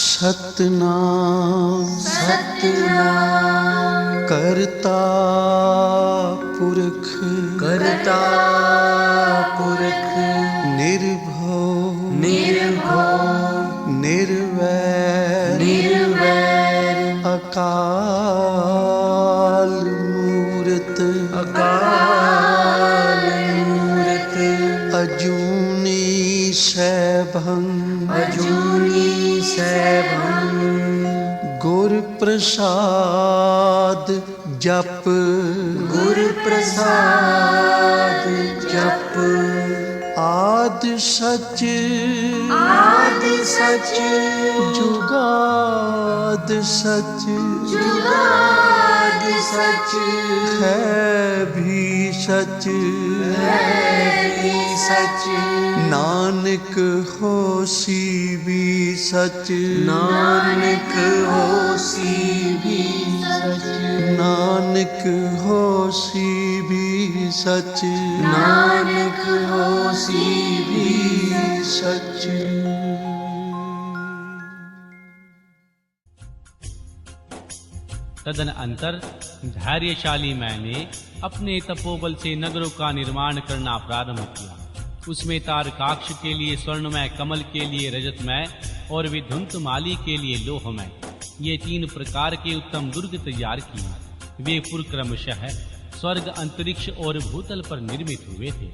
सतनाम सतनाम करता पुरख निर्भव निर्वैर अकाल मूरत अजूनी सैभं गुर प्रसाद जप आद सच जुगाद सच है भी सच नानक होसी भी सच नानक होसी भी सच। तदनंतर धैर्यशाली मैंने अपने तपोबल से नगरों का निर्माण करना प्रारंभ किया। उसमें तारकाक्ष के लिए स्वर्णमय, कमल के लिए रजतमय और विधुंत माली के लिए लोहमय, ये 3 प्रकार के उत्तम दुर्ग तैयार किए। वे पुर क्रमशः स्वर्ग, अंतरिक्ष और भूतल पर निर्मित हुए थे।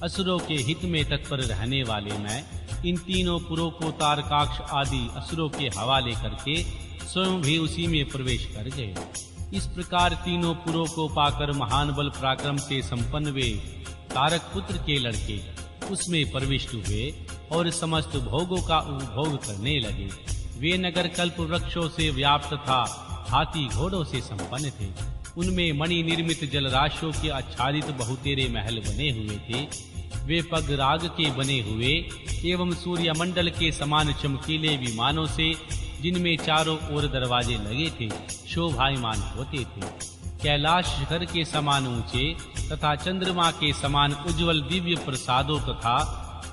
असुरों के हित में तत्पर रहने वाले मैं इन तीनों पुरों को तारकाक्ष आदि असुरों के हवाले करके स्वयं भी उसी में प्रवेश कर गए। इस प्रकार तीनों पुरों को पाकर महान बल पराक्रम से संपन्न वे तारक पुत्र के लड़के उसमें प्रविष्ट हुए और समस्त भोगों का उपभोग करने लगे। वे नगर कल्प वृक्षों से व्याप्त था, हाथी घोड़ों से संपन्न थे। उनमें मणि निर्मित जलराशियों के आच्छादित बहुतेरे महल बने हुए थे। वे पग राग के बने हुए एवं सूर्य मंडल के समान चमकीले विमानों से, जिनमें चारों ओर दरवाजे लगे थे, शोभायमान होते थे। कैलाश शिखर के समान ऊंचे तथा चंद्रमा के समान उज्जवल दिव्य प्रसादों तथा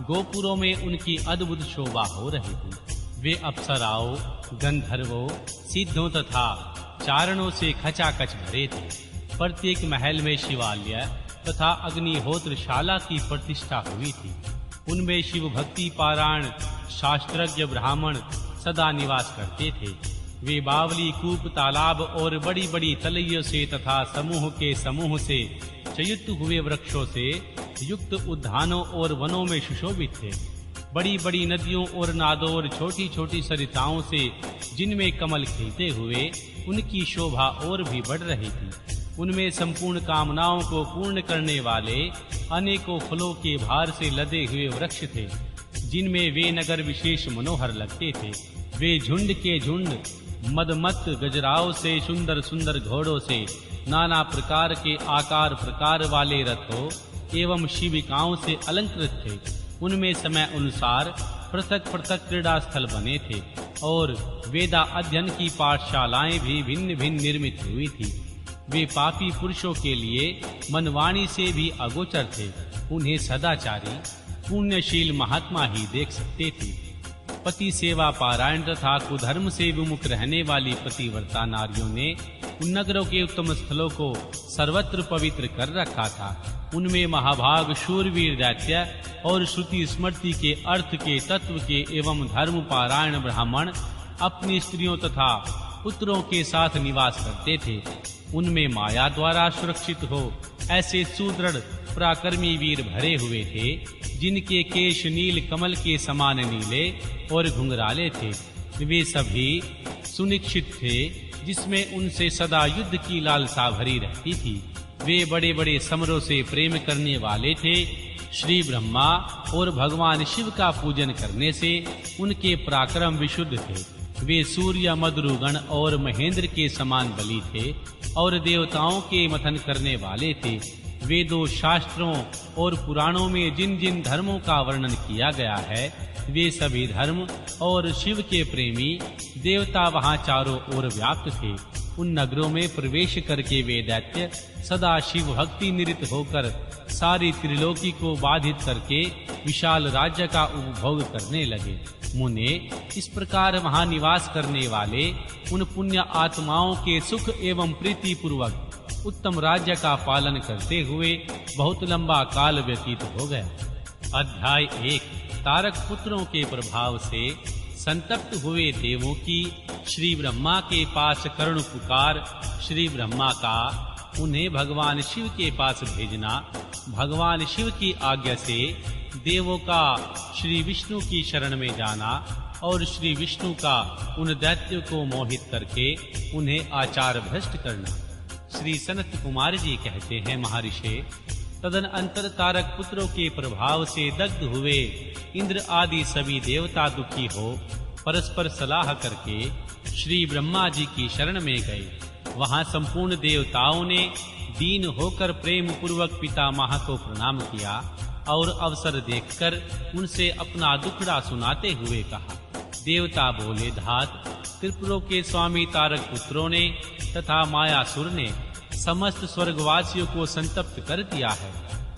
गोपुरों में उनकी अद्भुत शोभा हो रही थी। वे अप्सराओं, गंधर्वों, सिद्धों तथा चारणों से खचाखच भरे थे। प्रत्येक महल में शिवालय तथा अग्निहोत्रशाला की प्रतिष्ठा हुई थी। उनमें शिव भक्ति पारायण शास्त्रज्ञ ब्राह्मण सदा निवास करते थे। वे बावली, कूप, तालाब और बड़ी बड़ी तलैयों से तथा समूह के समूह से चयुक्त हुए वृक्षों से युक्त उद्यानों और वनों में सुशोभित थे। बड़ी बड़ी नदियों और नादों और छोटी छोटी सरिताओं से, जिनमें कमल खिलते हुए उनकी शोभा और भी बढ़ रही थी। उनमें संपूर्ण कामनाओं को पूर्ण करने वाले अनेकों फलों के भार से लदे हुए वृक्ष थे, जिनमें वे नगर विशेष मनोहर लगते थे। वे झुंड के झुंड मदमत्त गजराओं से, सुंदर सुंदर घोड़ों से, नाना प्रकार के आकार प्रकार वाले रथों एवं शिविकाओं से अलंकृत थे। उनमें समय अनुसार पृथक पृथक क्रीड़ा स्थल बने थे और वेदा अध्ययन की पाठशालाएं भी भिन्न भिन्न निर्मित हुई थी। वे पापी पुरुषों के लिए मनवाणी से भी अगोचर थे। उन्हें सदाचारी पुण्यशील महात्मा ही देख सकते थे। पति सेवा पारायण तथा कुधर्म से विमुख रहने वाली पतिव्रता नारियों ने उन नगरों के उत्तम स्थलों को सर्वत्र पवित्र कर रखा था। उनमें महाभाग शूरवीर दैत्य और श्रुति स्मृति के अर्थ के तत्व के एवं धर्म पारायण ब्राह्मण अपनी स्त्रियों तथा पुत्रों के साथ निवास करते थे। उनमें माया द्वारा सुरक्षित हो ऐसे सुदृढ़ पराक्रमी वीर भरे हुए थे, जिनके केश नील कमल के समान नीले और घुंघराले थे। वे सभी सुनिश्चित थे, जिसमें उनसे सदा युद्ध की लालसा भरी रहती थी। वे बड़े बड़े समरों से प्रेम करने वाले थे। श्री ब्रह्मा और भगवान शिव का पूजन करने से उनके पराक्रम विशुद्ध थे। वे सूर्य, मद्रुगण और महेंद्र के समान बली थे और देवताओं के मथन करने वाले थे। वेदों, शास्त्रों और पुराणों में जिन जिन धर्मों का वर्णन किया गया है, वे सभी धर्म और शिव के प्रेमी देवता वहां चारों ओर व्याप्त थे। उन नगरों में प्रवेश करके वे दैत्य सदा शिव भक्ति निरत होकर सारी त्रिलोकी को बाधित करके विशाल राज्य का उपभोग करने लगे। मुने, इस प्रकार वहां निवास करने वाले उन पुण्य आत्माओं के सुख एवं प्रीति पूर्वक उत्तम राज्य का पालन करते हुए बहुत लंबा काल व्यतीत हो गया। अध्याय 1। तारक पुत्रों के प्रभाव से संतप्त हुए देवों की श्री ब्रह्मा के पास करुण पुकार। श्री ब्रह्मा का उन्हें भगवान शिव के पास भेजना। भगवान शिव की आज्ञा से देवों का श्री विष्णु की शरण में जाना और श्री विष्णु का उन दैत्यों को मोहित करके उन्हें आचार भ्रष्ट करना। श्री सनत कुमार जी कहते हैं, महर्षि, तदन अंतर तारक पुत्रों के प्रभाव से दग्ध हुए इंद्र आदि सभी देवता दुखी हो परस्पर सलाह करके श्री ब्रह्मा जी की शरण में गए। वहां संपूर्ण देवताओं ने दीन होकर प्रेम पूर्वक पितामह को प्रणाम किया और अवसर देखकर उनसे अपना दुखड़ा सुनाते हुए कहा। देवता बोले, धात, त्रिपुरों के स्वामी तारक पुत्रों ने तथा मायासुर ने समस्त स्वर्गवासियों को संतप्त कर दिया है।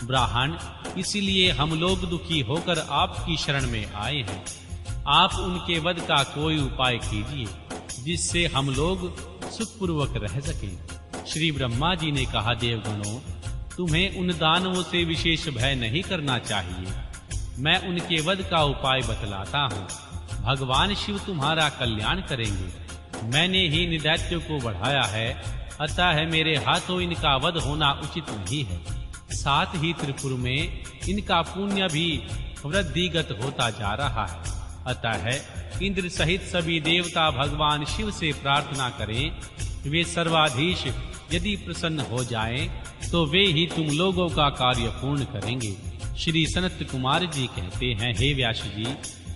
ब्राह्मण, इसीलिए हम लोग दुखी होकर आपकी शरण में आए हैं। आप उनके वध का कोई उपाय कीजिए जिससे हम लोग सुखपूर्वक रह सकें। श्री ब्रह्मा जी ने कहा, देवगणों, तुम्हें उन दानवों से विशेष भय नहीं करना चाहिए। मैं उनके वध का उपाय बतलाता हूँ। भगवान शिव तुम्हारा कल्याण करेंगे। मैंने ही निदैत्यों को बढ़ाया है, अतः मेरे हाथों इनका वध होना उचित नहीं है। साथ ही त्रिपुर में इनका पुण्य भी वृद्धिगत होता जा रहा है। अतः इंद्र सहित सभी देवता भगवान शिव से प्रार्थना करें। वे सर्वाधीश यदि प्रसन्न हो जाएं, तो वे ही तुम लोगों का कार्य पूर्ण करेंगे। श्री सनत कुमार जी कहते हैं, हे व्यास जी,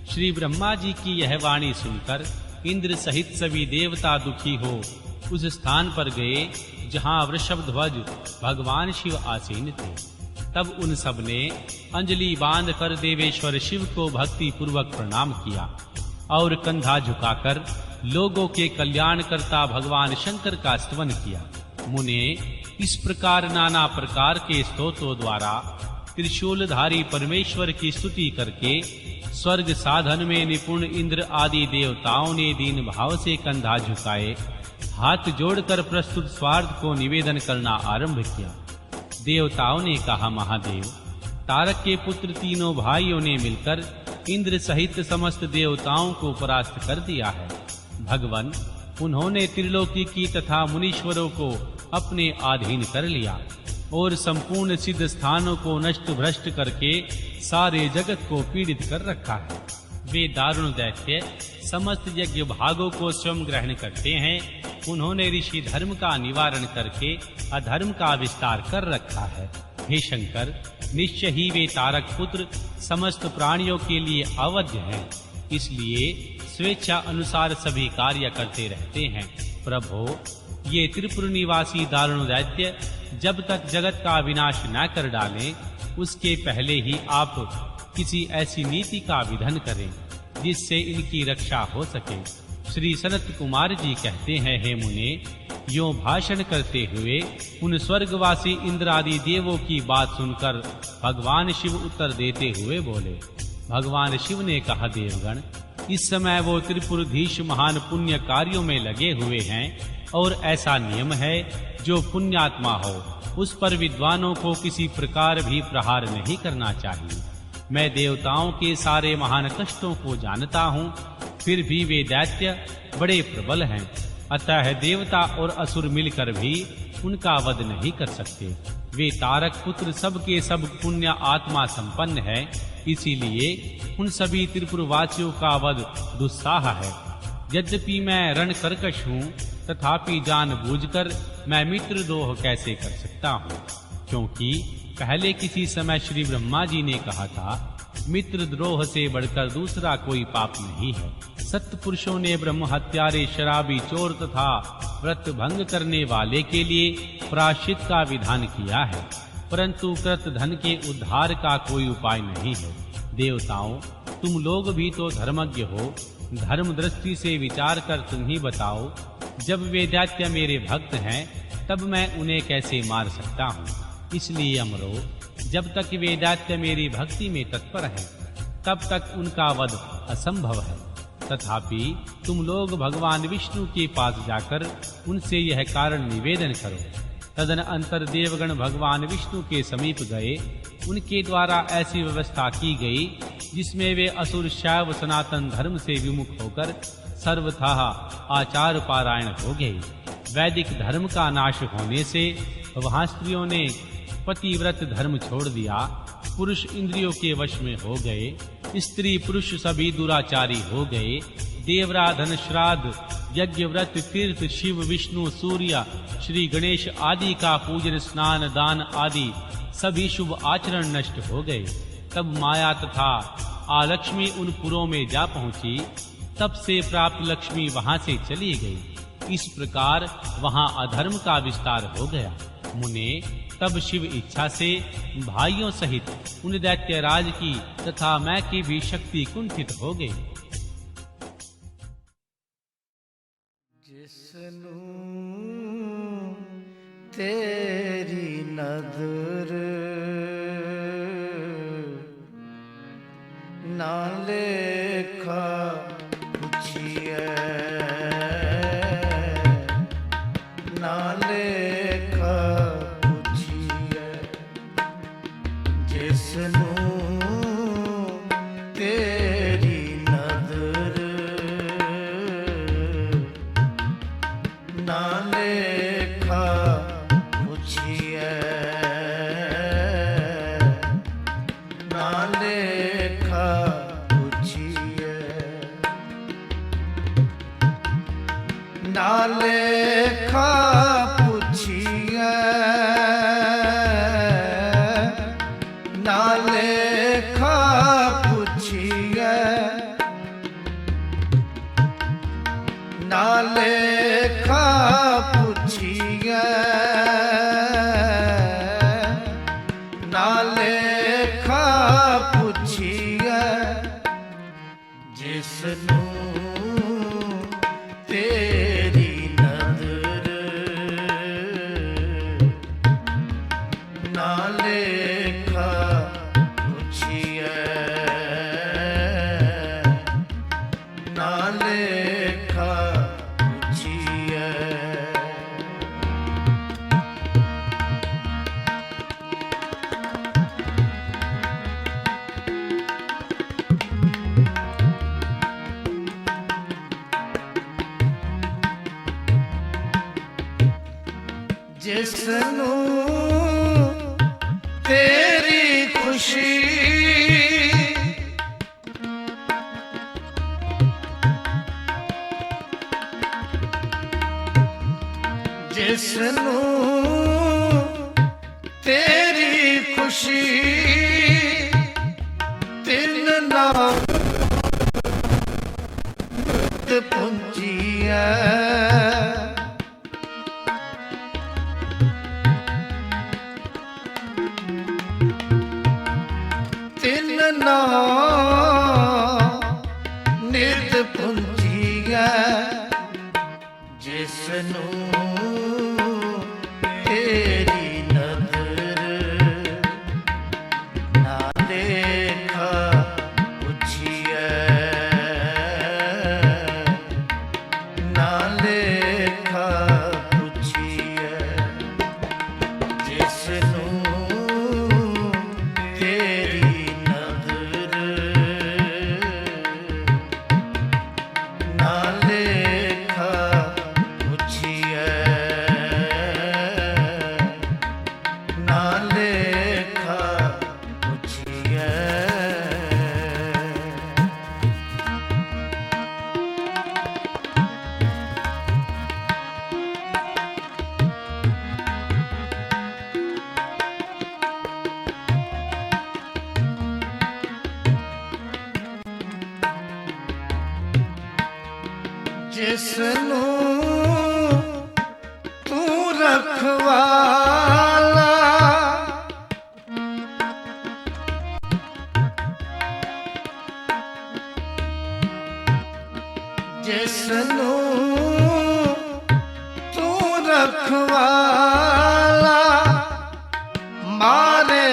श्री ब्रह्मा जी की यह वाणी सुनकर इंद्र सहित सभी देवता दुखी हो उस स्थान पर गए जहां वृषभध्वज भगवान शिव आसीन थे। तब उन सब ने अंजलि बांध कर देवेश्वर शिव को भक्ति पूर्वक प्रणाम किया और कंधा झुकाकर लोगों के कल्याण करता भगवान शंकर का स्तवन किया। मुने, इस प्रकार नाना प्रकार के स्तोत्रों द्वारा त्रिशूलधारी परमेश्वर की स्तुति करके स्वर्ग साधन में निपुण इंद्र आदि देवताओं ने दीन भाव से कंधा झुकाए हाथ जोड़कर प्रस्तुत स्वार्थ को निवेदन करना आरंभ किया। देवताओं ने कहा, महादेव, तारक के पुत्र तीनों भाइयों ने मिलकर इंद्र सहित समस्त देवताओं को परास्त कर दिया है। भगवान, उन्होंने त्रिलोकी की तथा मुनीश्वरों को अपने अधीन कर लिया और संपूर्ण सिद्ध स्थानों को नष्ट भ्रष्ट करके सारे जगत को पीड़ित कर रखा है। वे दारुण दैत्य समस्त यज्ञ भागों को स्वयं ग्रहण करते हैं। उन्होंने ऋषि धर्म का निवारण करके अधर्म का विस्तार कर रखा है। हे शंकर, निश्चय ही वे तारक पुत्र समस्त प्राणियों के लिए अवध्य हैं, इसलिए स्वेच्छा अनुसार सभी कार्य करते रहते हैं। प्रभो, ये त्रिपुर निवासी दारुण दैत्य जब तक जगत का विनाश न कर डालें, उसके पहले ही आप किसी ऐसी नीति का विधान करें जिससे इनकी रक्षा हो सके। श्री सनत कुमार जी कहते हैं, हे मुने, यों भाषण करते हुए उन स्वर्गवासी इंद्र आदि देवों की बात सुनकर भगवान शिव उत्तर देते हुए बोले। भगवान शिव ने कहा, देवगण, इस समय वो त्रिपुरधीश महान पुण्य कार्यों में लगे हुए हैं और ऐसा नियम है, जो पुण्यात्मा हो उस पर विद्वानों को किसी प्रकार भी प्रहार नहीं करना चाहिए। मैं देवताओं के सारे महान कष्टों को जानता हूँ, फिर भी वे दैत्य बड़े प्रबल हैं, अतः देवता और असुर मिलकर भी उनका वध नहीं कर सकते। वे तारक पुत्र सबके सब पुण्य आत्मा संपन्न है, इसीलिए उन सभी त्रिपुरवासियों का वध दुस्साह है। यद्यपि मैं रण कर्कश हूँ, तथापि जानबूझकर मैं मित्रद्रोह कैसे कर सकता हूँ, क्योंकि पहले किसी समय श्री ब्रह्मा जी ने कहा था, मित्रद्रोह से बढ़कर दूसरा कोई पाप नहीं है। सत्पुरुषों ने ब्रह्म हत्यारे, शराबी, चोर तथा व्रत भंग करने वाले के लिए प्रायश्चित का विधान किया है, परंतु कृत धन के उद्धार का कोई उपाय नहीं है। देवताओं, तुम लोग भी तो धर्मज्ञ हो, धर्म दृष्टि से विचार कर तुम ही बताओ, जब वे दैत्य मेरे भक्त हैं तब मैं उन्हें कैसे मार सकता हूँ। इसलिए अमरो, जब तक वे दैत्य मेरी भक्ति में तत्पर हैं तब तक उनका वध असंभव है। तथापि तुम लोग भगवान विष्णु के पास जाकर उनसे यह कारण निवेदन करो। तदनंतर देवगण भगवान विष्णु के समीप गए। उनके द्वारा ऐसी व्यवस्था की गई जिसमें वे असुर शैव सनातन धर्म से विमुख होकर सर्वथा आचार पारायण हो गए। वैदिक धर्म का नाश होने से वहां स्त्रियों ने पतिव्रत धर्म छोड़ दिया। पुरुष इंद्रियों के वश में हो गए। स्त्री पुरुष सभी दुराचारी हो गए। देवराधन श्राद्ध यज्ञ व्रत तीर्थ शिव विष्णु सूर्य श्री गणेश आदि का पूजन स्नान दान आदि सभी शुभ आचरण नष्ट हो गए। तब माया तथा आलक्ष्मी उन पुरों में जा पहुंची। तब से प्राप्त लक्ष्मी वहां से चली गई। इस प्रकार वहां अधर्म का विस्तार हो गया। मुने, तब शिव इच्छा से भाइयों सहित उन दैत्यराज की तथा मैं की भी शक्ति कुंठित हो गई। जिसनु तेरी नदर ना लेखा पुछिए, ना लेखा पुछिए, जिसनु तेरी नदर ना लेखा पुछिए, ना लेखा पुछिए, ना लेखा पुछिए, ना लेखा पुछिए, ना लेखा पुछिए, ना लेखा पुछिए, जिसनु तेरी नदर ना लेखा पुछिए, ना लेखा पुछिए। जिसनु तेरी खुशी जिसनु तेरी खुशी तिन नाम पुंजी तिन नाम नित पुंजी जिसनु तेरी नदर ना लेखा पुछिए, ना लेखा पुछिए, जिसनु तेरी नदर ना लेखा पुछिए, ना लेखा पुछिए। जिसनु तू रखवाला जिसनु रखवाला मारे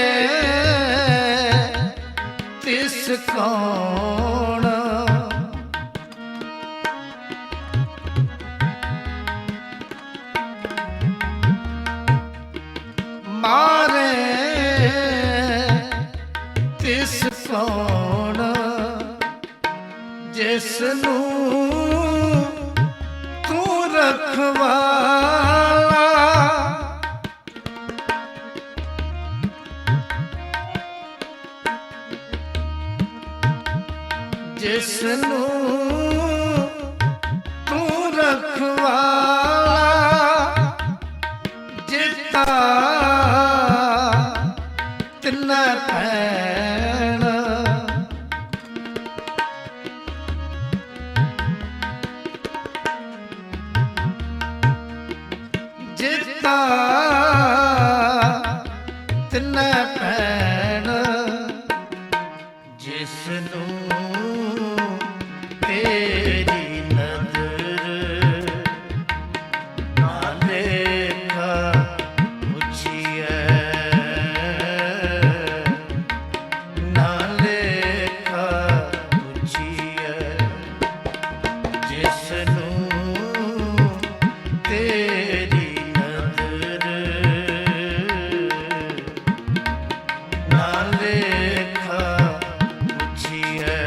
तिस कौन मारे तिस कौन जिसनू तू रखवाला जिसनू तू रखवाला जिता तिन्ना पैण जिता तिन्ना पैण जिसनू तेरी नजर ना लेखा पुछिए ना लेखा पुछिए जिसनू तेरी नजर ना लेखा पुछिए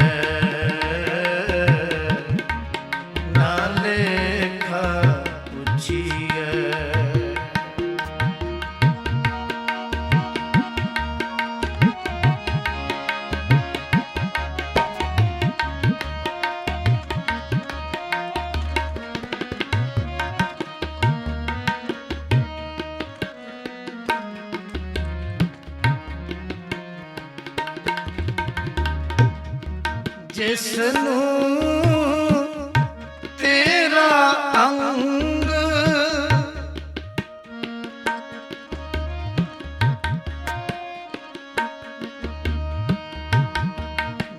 ना लेखा पुछिए जिसनू तेरा अंग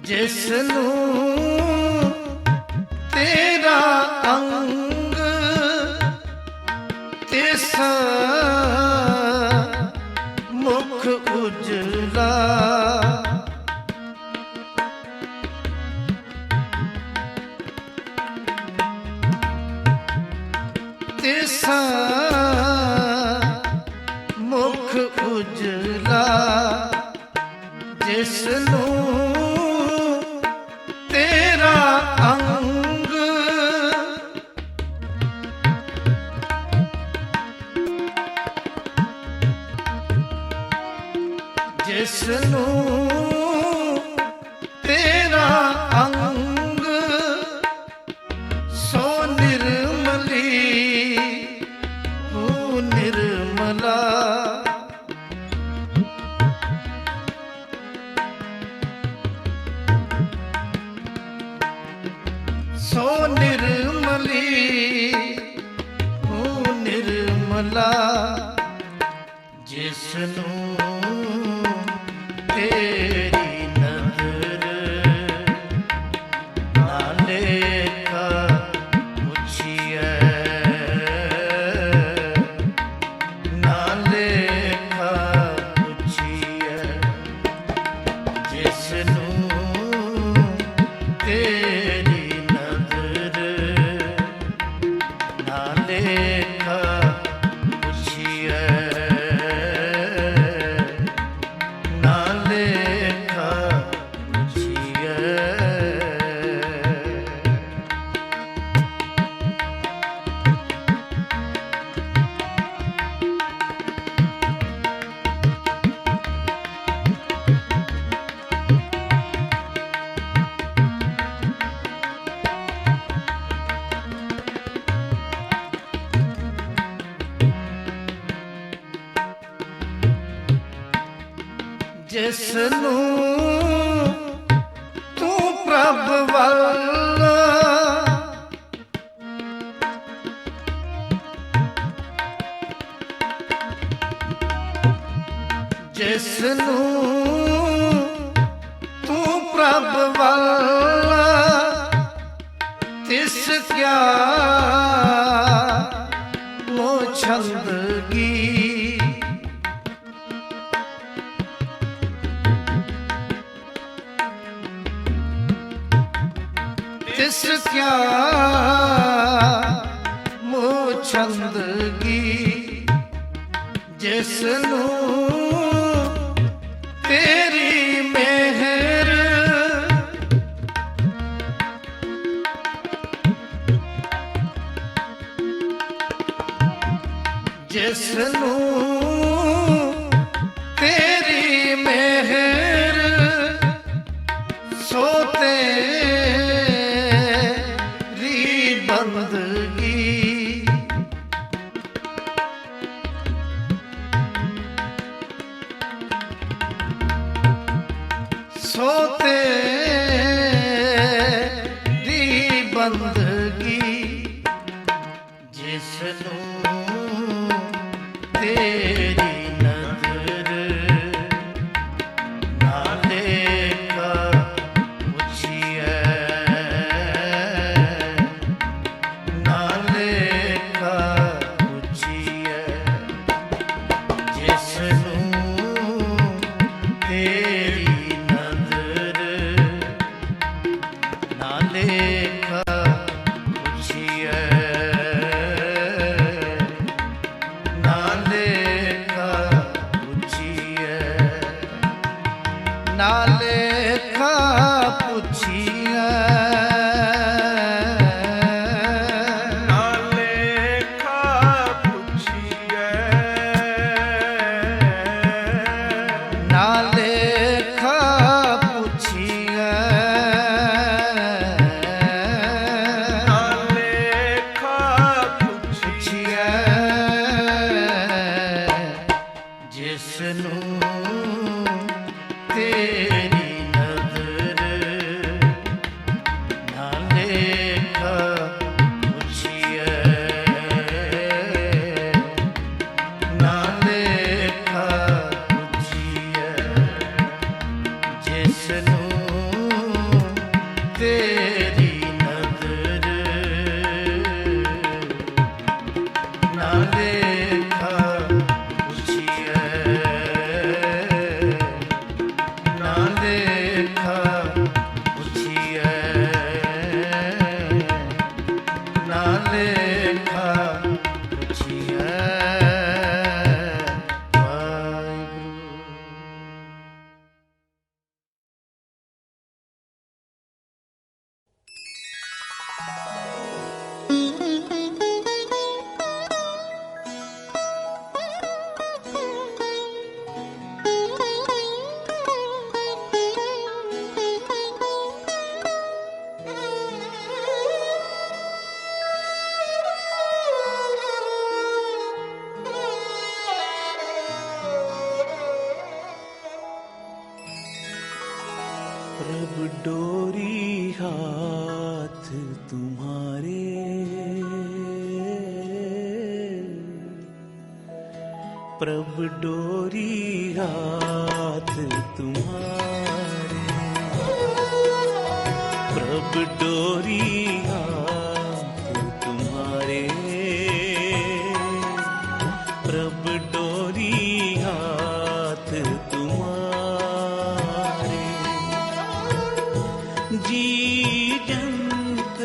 जिसनू तेरा अंग तिस मुख उजला तिस मुख उजला जिसनू तेरा अंग जिसनू तेरा अंग सो निर्मली तू निर्मला सो निर्मली तू निर्मला जिसनू तेरी नजर ना लेखा पुछिए ना लेखा पुछिए जिसनू तेरी नजर ना लेखा पुछिए ना लेखा पुछिए जिसनू तू प्रभ वल जिसनू तू प्रभ वल तिस क्या मोछ छंदगी तिस क्या मोह छंदगी जिसनू तेरी मेहर जिसनू तेरी मेहर सो तेरी बंदगी सो तेरी बंदगी जिसनू तेरी नजर नाले का पुछिए नाले का पुछिए जिसनू तेरी नजर नाले का पुछिए नाले का पुछिए नाले का पुछिए नाले का पुछिए नाले का पुछिए नाले का पुछिए जिसनू तेरी नजर नाले का पुछिए नाले का पुछिए जिसनू तेरी नजर नाले का पुछिए नाले का पुछिए नाले का पुछिए रब डोरी हाथ तुम्हारे प्रभ डोरी हाथ तुम्हारे प्रभ डोरी हाथ तुम्हारे प्रभ डोरी हाथ तुम्हारे जी जंत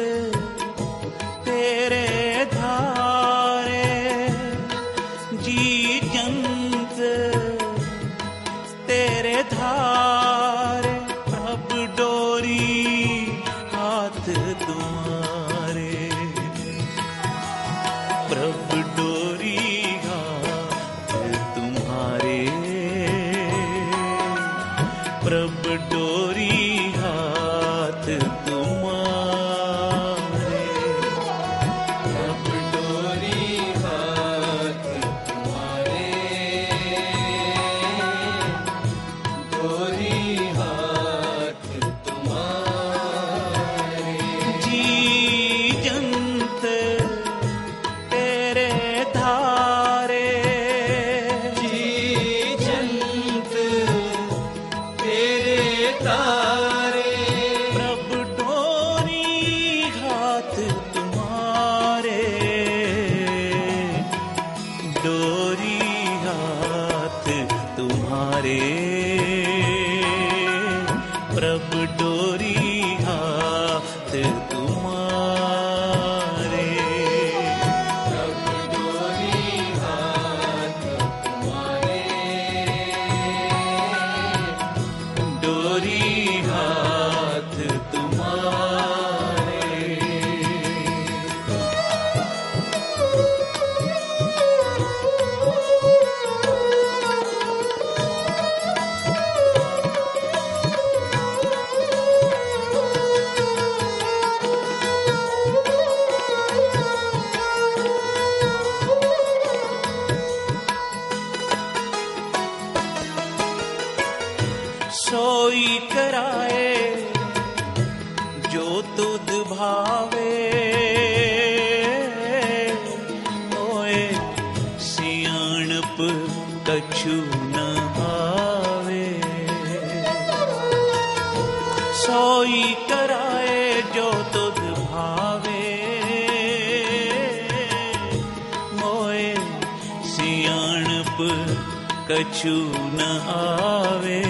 तेरे धारे जी जंत तेरे धारे प्रभ डोरी हाथ तुम्हारे प्रभ डोरी हाथ तुम्हारे प्रभ डोरी हाथ तुम्हारे प्रभ डोरी हाथ तुम्हारे डोरी हाथ तुम्हारे जी जंत तेरे धारे जी जंत तेरे धारे कराए जो तुध भावे ओए सियाणप कछु न आवे सोई कराए जो तुध भावे मोए सियाणप कछु न आवे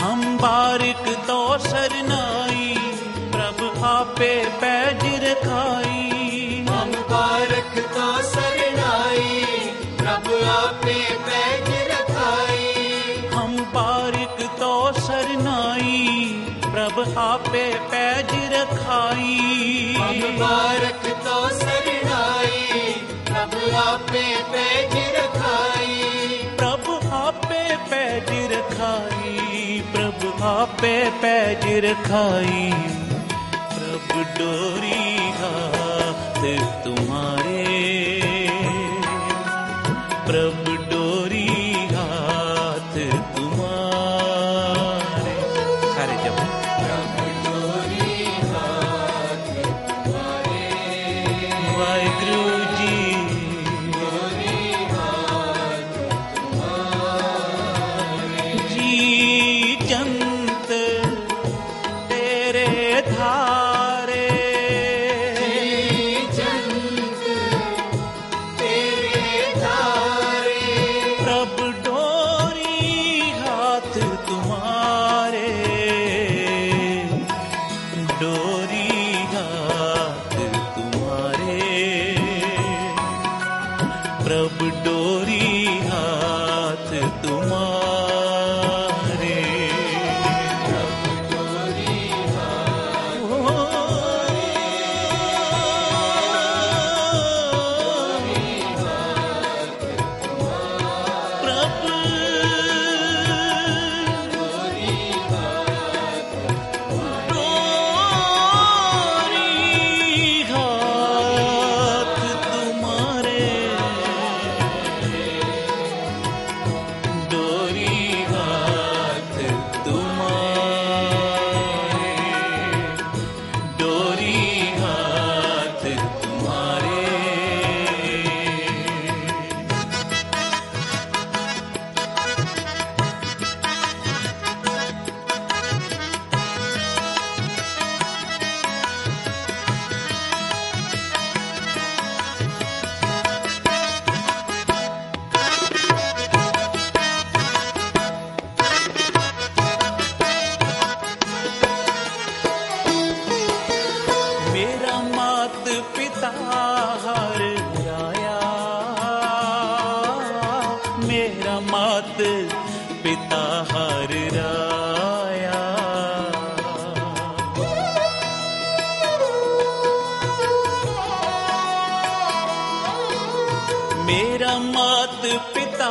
हम बारिक तो सरनाई प्रभ आपे पैज रखाई हम बारक तो सरनाई प्रभु आपे पैज रखाई हम बारिक तो सरनाई प्रभ आपे पैज रखाई हम बारक तो सरनाई प्रभु आपे पैज रखाई प्रभु आपे पैज रखाई प्रभु आपे पैज रखाई प्रभु डोरी हाथ तुम्हारे प्रभु डोरी हाथ तुम्हारे सारे जब प्रभु डोरी हाथ तुम्हारे वाहिगुरु जी डोरी हाथ तुम्हारे जी जंत तेरे धारे जंत तेरे धारे प्रभु डोरी हाथ तुम्हारे डोरी हाथ तुम्हारे प्रभु डोरी हाथ तुम्हारे डोरी मेरा मात पिता हर राया मेरा मात पिता हर राया मेरा मात पिता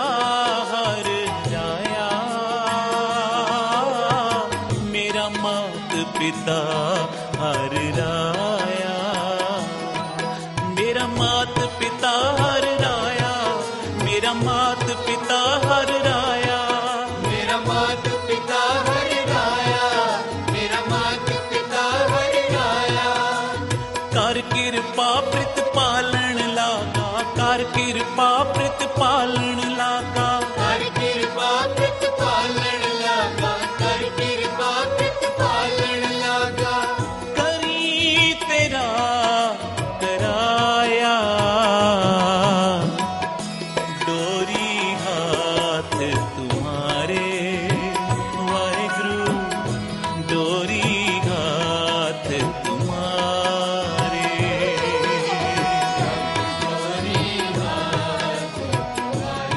हर राया मेरा मात पिता हर राया मेरा मात पिता हर राया मेरा मात पिता हर राया मेरा मात पिता हर राया मेरा मात पिता हर राया कर कृपा प्रित पालन लागा कर कृपा प्रित पालन लागा कर कृपा कृत पालन लगा कर कृपा कृत पालन लगा करी तेरा कराया डोरी हाथ तुम्हारे वाहिगुरु डोरी हाथ तुम्हारे डोरी हाथ तुम्हारे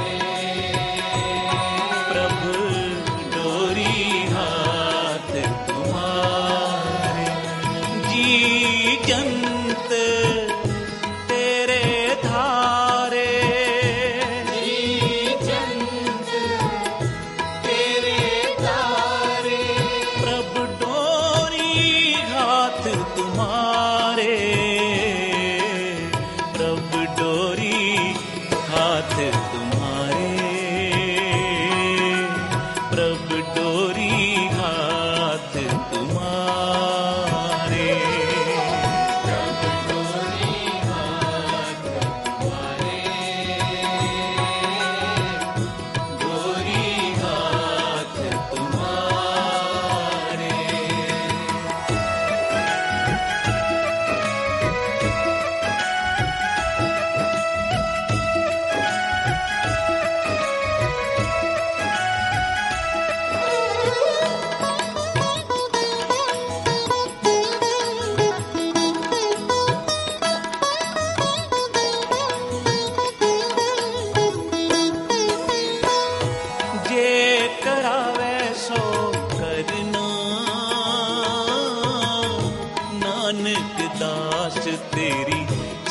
दास तेरी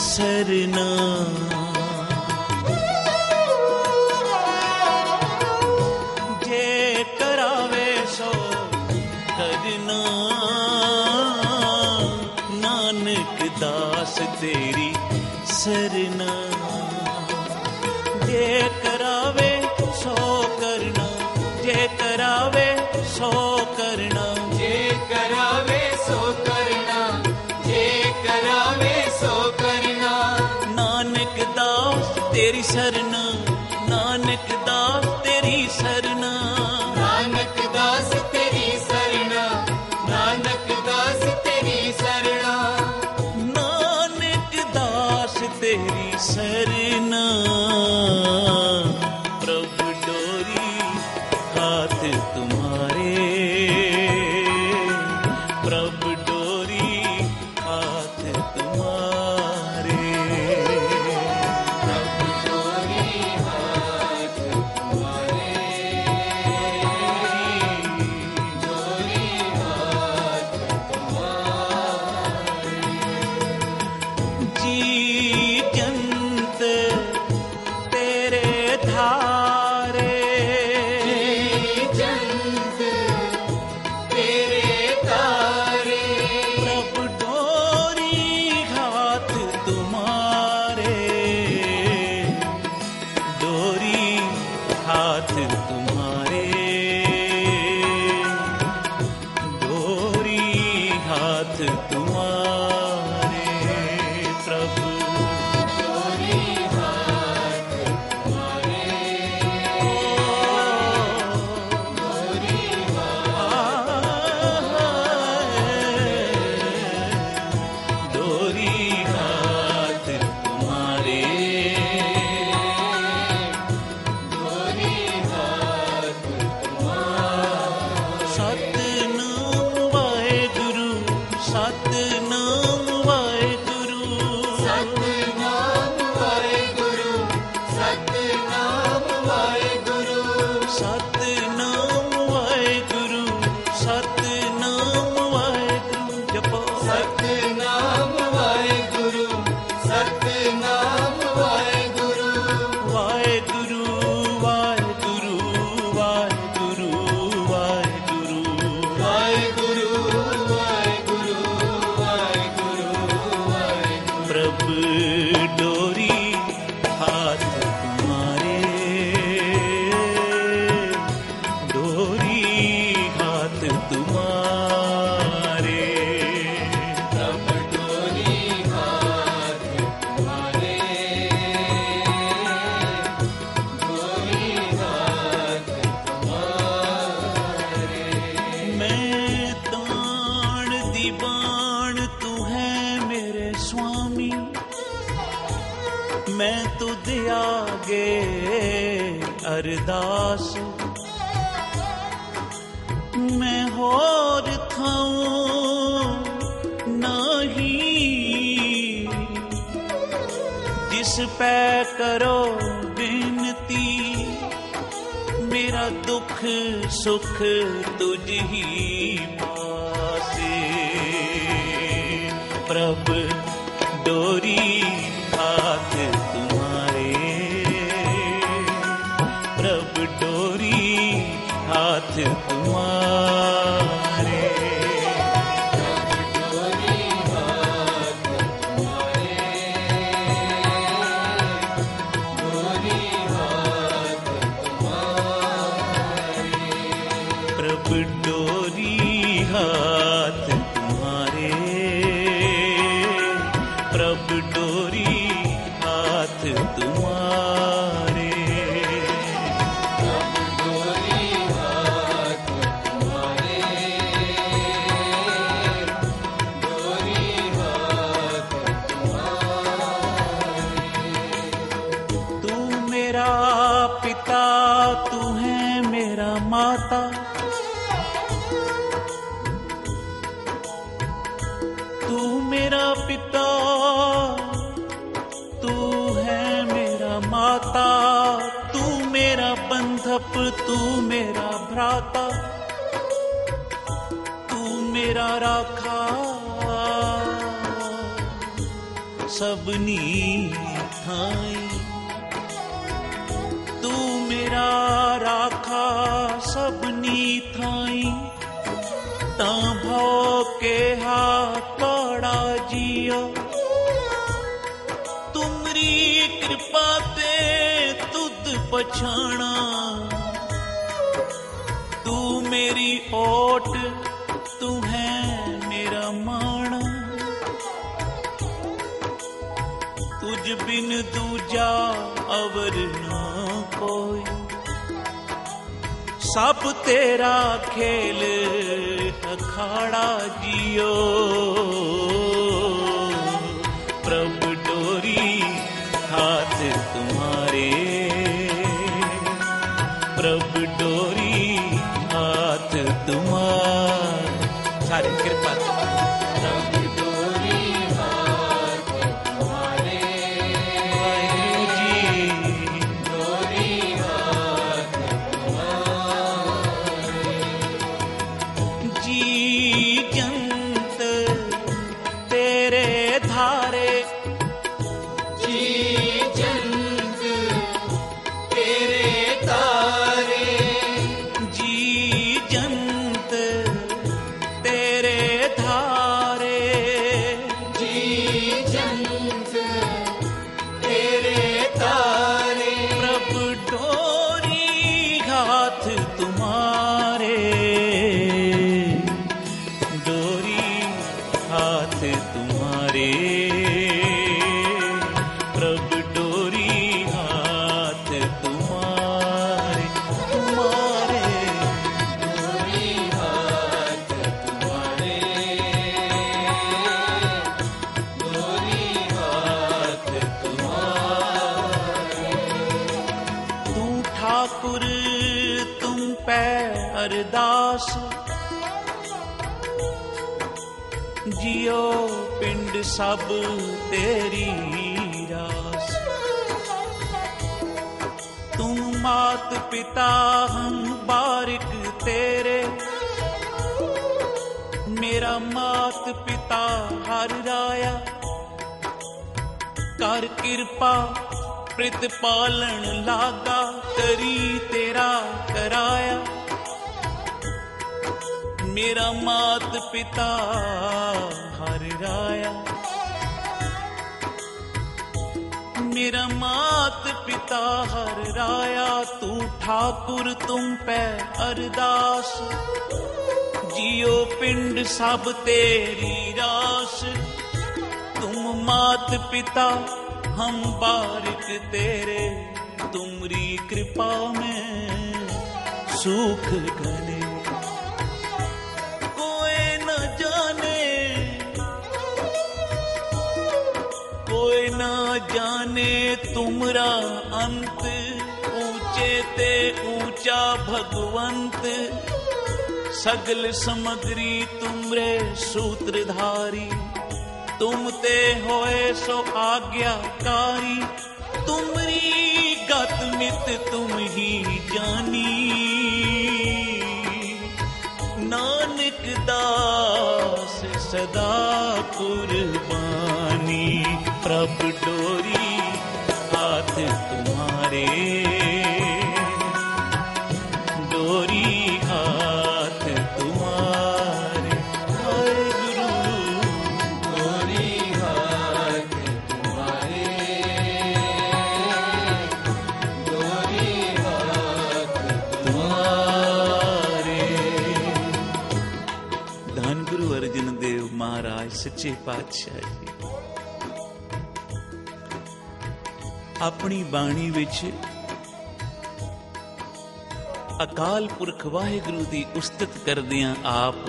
सरना। जे करावे सो करना, नानक दास तेरी सरना। जे करावे सो करना, जे करावे सो करना, जे करावे सो करना, जे करावे सो करना। नानक दास तेरी सरना, नानक दास तेरी सरना। नानक दास तेरी सरना, नानक दास तेरी सरना। नानक दास तेरी सरना। प्रभु डोरी हाथ तुम्हारे, प्रभु डोरी हाथ तुम्हारे। प्रभु डोरी हाथ तुम्हारे, डोरी हाथ तुम्हारे। जी जंत तेरे धारे, जंत तेरे तारे। प्रभु डोरी हाथ तुम्हारे, डोरी हाथ तुम्हारे, डोरी हाथ तुम्हारे। प्रभु डोरी हाथ तुम्हारे, डोरी डोरी हाथ तुम्हारे, डोरी हाथ तुम्हारे। सतनाम वाहेगुरु, सतनाम वाहेगुरु, सतनाम वाहेगुरु, सतनाम वाहेगुरु। सतनाम वाहेगुरु, सतनाम वाहेगुरु। जपो सतनाम वाहेगुरु, सतनाम वाहेगुरु। वाहेगुरु, वाहेगुरु, वाहेगुरु, वाहेगुरु। वाहेगुरु, वाहेगुरु, वाहेगुरु, वाहेगुरु। प्रभु डोरी हाथ तुम्हारे, डोरी हाथ तुम्हारे। प्रभु डोरी हाथ तुम्हारे, डोरी हाथ तुम्हारे। मैं ताण दीवान तू है मेरे स्वामी, मैं तुझ आगे अरदास। मैं होर थाऊं नहीं, जिस पै करो बिनती। मेरा दुख सुख तुझ ही पासे। प्रभु डोरी हाथ तुम्हारे, प्रभु डोरी हाथ तुम्हारे। डोरी हाथ तुम्हारे, डोरी हाथ तुम्हारे। प्रभु डोरी हाथ तुम्हारे, प्रभु डोरी हाथ तुम्हारे। डोरी हाथ तुम्हारे, डोरी हाथ तुम्हारे। तू मेरा पिता, तू है मेरा माता। तू मेरा पिता, तू है मेरा माता। तू मेरा बंधप, तू मेरा भ्राता। तू मेरा राखा, सबनी थाई, तू मेरा राखा सबनी थाई, तां भाव के हाड़ा जियो, तुमरी कृपा ते तुद पछाणा, तू मेरी ओट, तू है मेरा माणा, तुझ बिन दूजा अवर ना कोई, सब तेरा खेल अखाड़ा जियो, प्रभु डोरी हाथ तुम्हारे, प्रभु डोरी हाथ तुम्हारे, सारी कृपा प्रभु डोरी हाथ तुम्हारे, वाहिगुरु जी, डोरी हाथ तुम्हारे, जी जंत तेरे धारे, जी जंत तेरे तारे, जी जंत तेरे धारे, जी जंत तेरे तारे, प्रभु डोरी हाथ तुम्हारे, डोरी हाथ तुम्हारे, प्रभु डोरी हाथ तुम्हारे, तुम्हारे डोरी हाथ तुम्हारे, डोरी हाथ तुम्हारे, तू ठाकुर तुम पे अरदास, जियो पिंड सब तेरी रास, तुम मात पिता हम बारिक तेरे, मेरा मात पिता हर राया, कर कृपा प्रतिपालन लागा, करी तेरा कराया, मेरा मात पिता हर राया, मेरा मात पिता हर राया, तू ठाकुर तुम पे अरदास, जियो पिंड सब तेरी रास, तुम मात पिता हम बारिक तेरे, तुमरी कृपा में सुख घने, कोई न जाने, कोई न जाने तुमरा अंत, ऊंचे ते ऊंचा भगवंत, सगल समग्री तुमरे सूत्रधारी, तुम ते होए सो आज्ञाकारी, तुमरी गत मित तुम ही जानी, नानक दास सदा कुर्बानी, प्रभु डोरी हाथ तुम्हारे, डोरी हाथ तुम्हारे, वाहिगुरु डोरी हाथ तुम्हारे, डोरी हाथ तुम्हारे। धन गुरु अर्जन देव महाराज सच्चे पातशाह जी अपनी बाणी विच अकाल पुरख वाहिगुरु दी उस्तत करदियां आप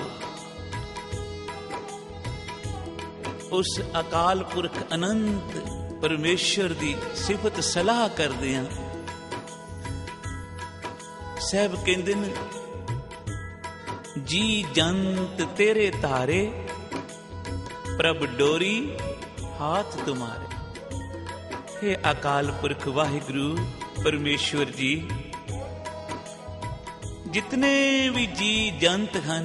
उस अकाल पुरख अनंत परमेश्वर दी सिफत सलाह करदियां सहब कहंदे ने जी जंत तेरे तारे प्रभ डोरी हाथ तुम्हारे। हे अकाल पुरख वाहिगुरु परमेश्वर जी जितने भी जी जंत हन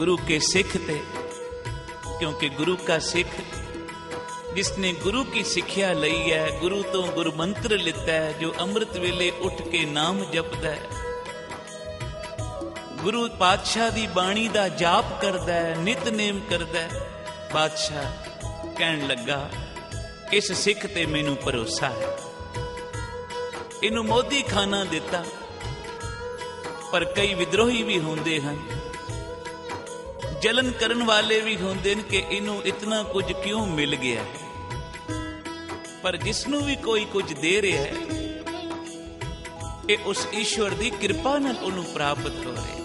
गुरु के सिख थे, क्योंकि गुरु का सिख जिसने गुरु की सिक्ख्या लई है, गुरु तो गुरु मंत्र लिता है, जो अमृत वेले उठ के नाम जपदा है, गुरु पातशाह दी बाणी दा जाप करदा है, नितनेम करदा है। बादशाह कहन लगा इस सिख ते मैनू भरोसा है, इनू मोदी खाना दिता, पर कई विद्रोही भी होंदे हन, जलन करन वाले भी होंदे न कि इनू इतना कुछ क्यों मिल गया है। पर जिसनू भी कोई कुछ दे रहा है, ये उस ईश्वर दी कृपा नाल उन्हें प्राप्त हो रहे।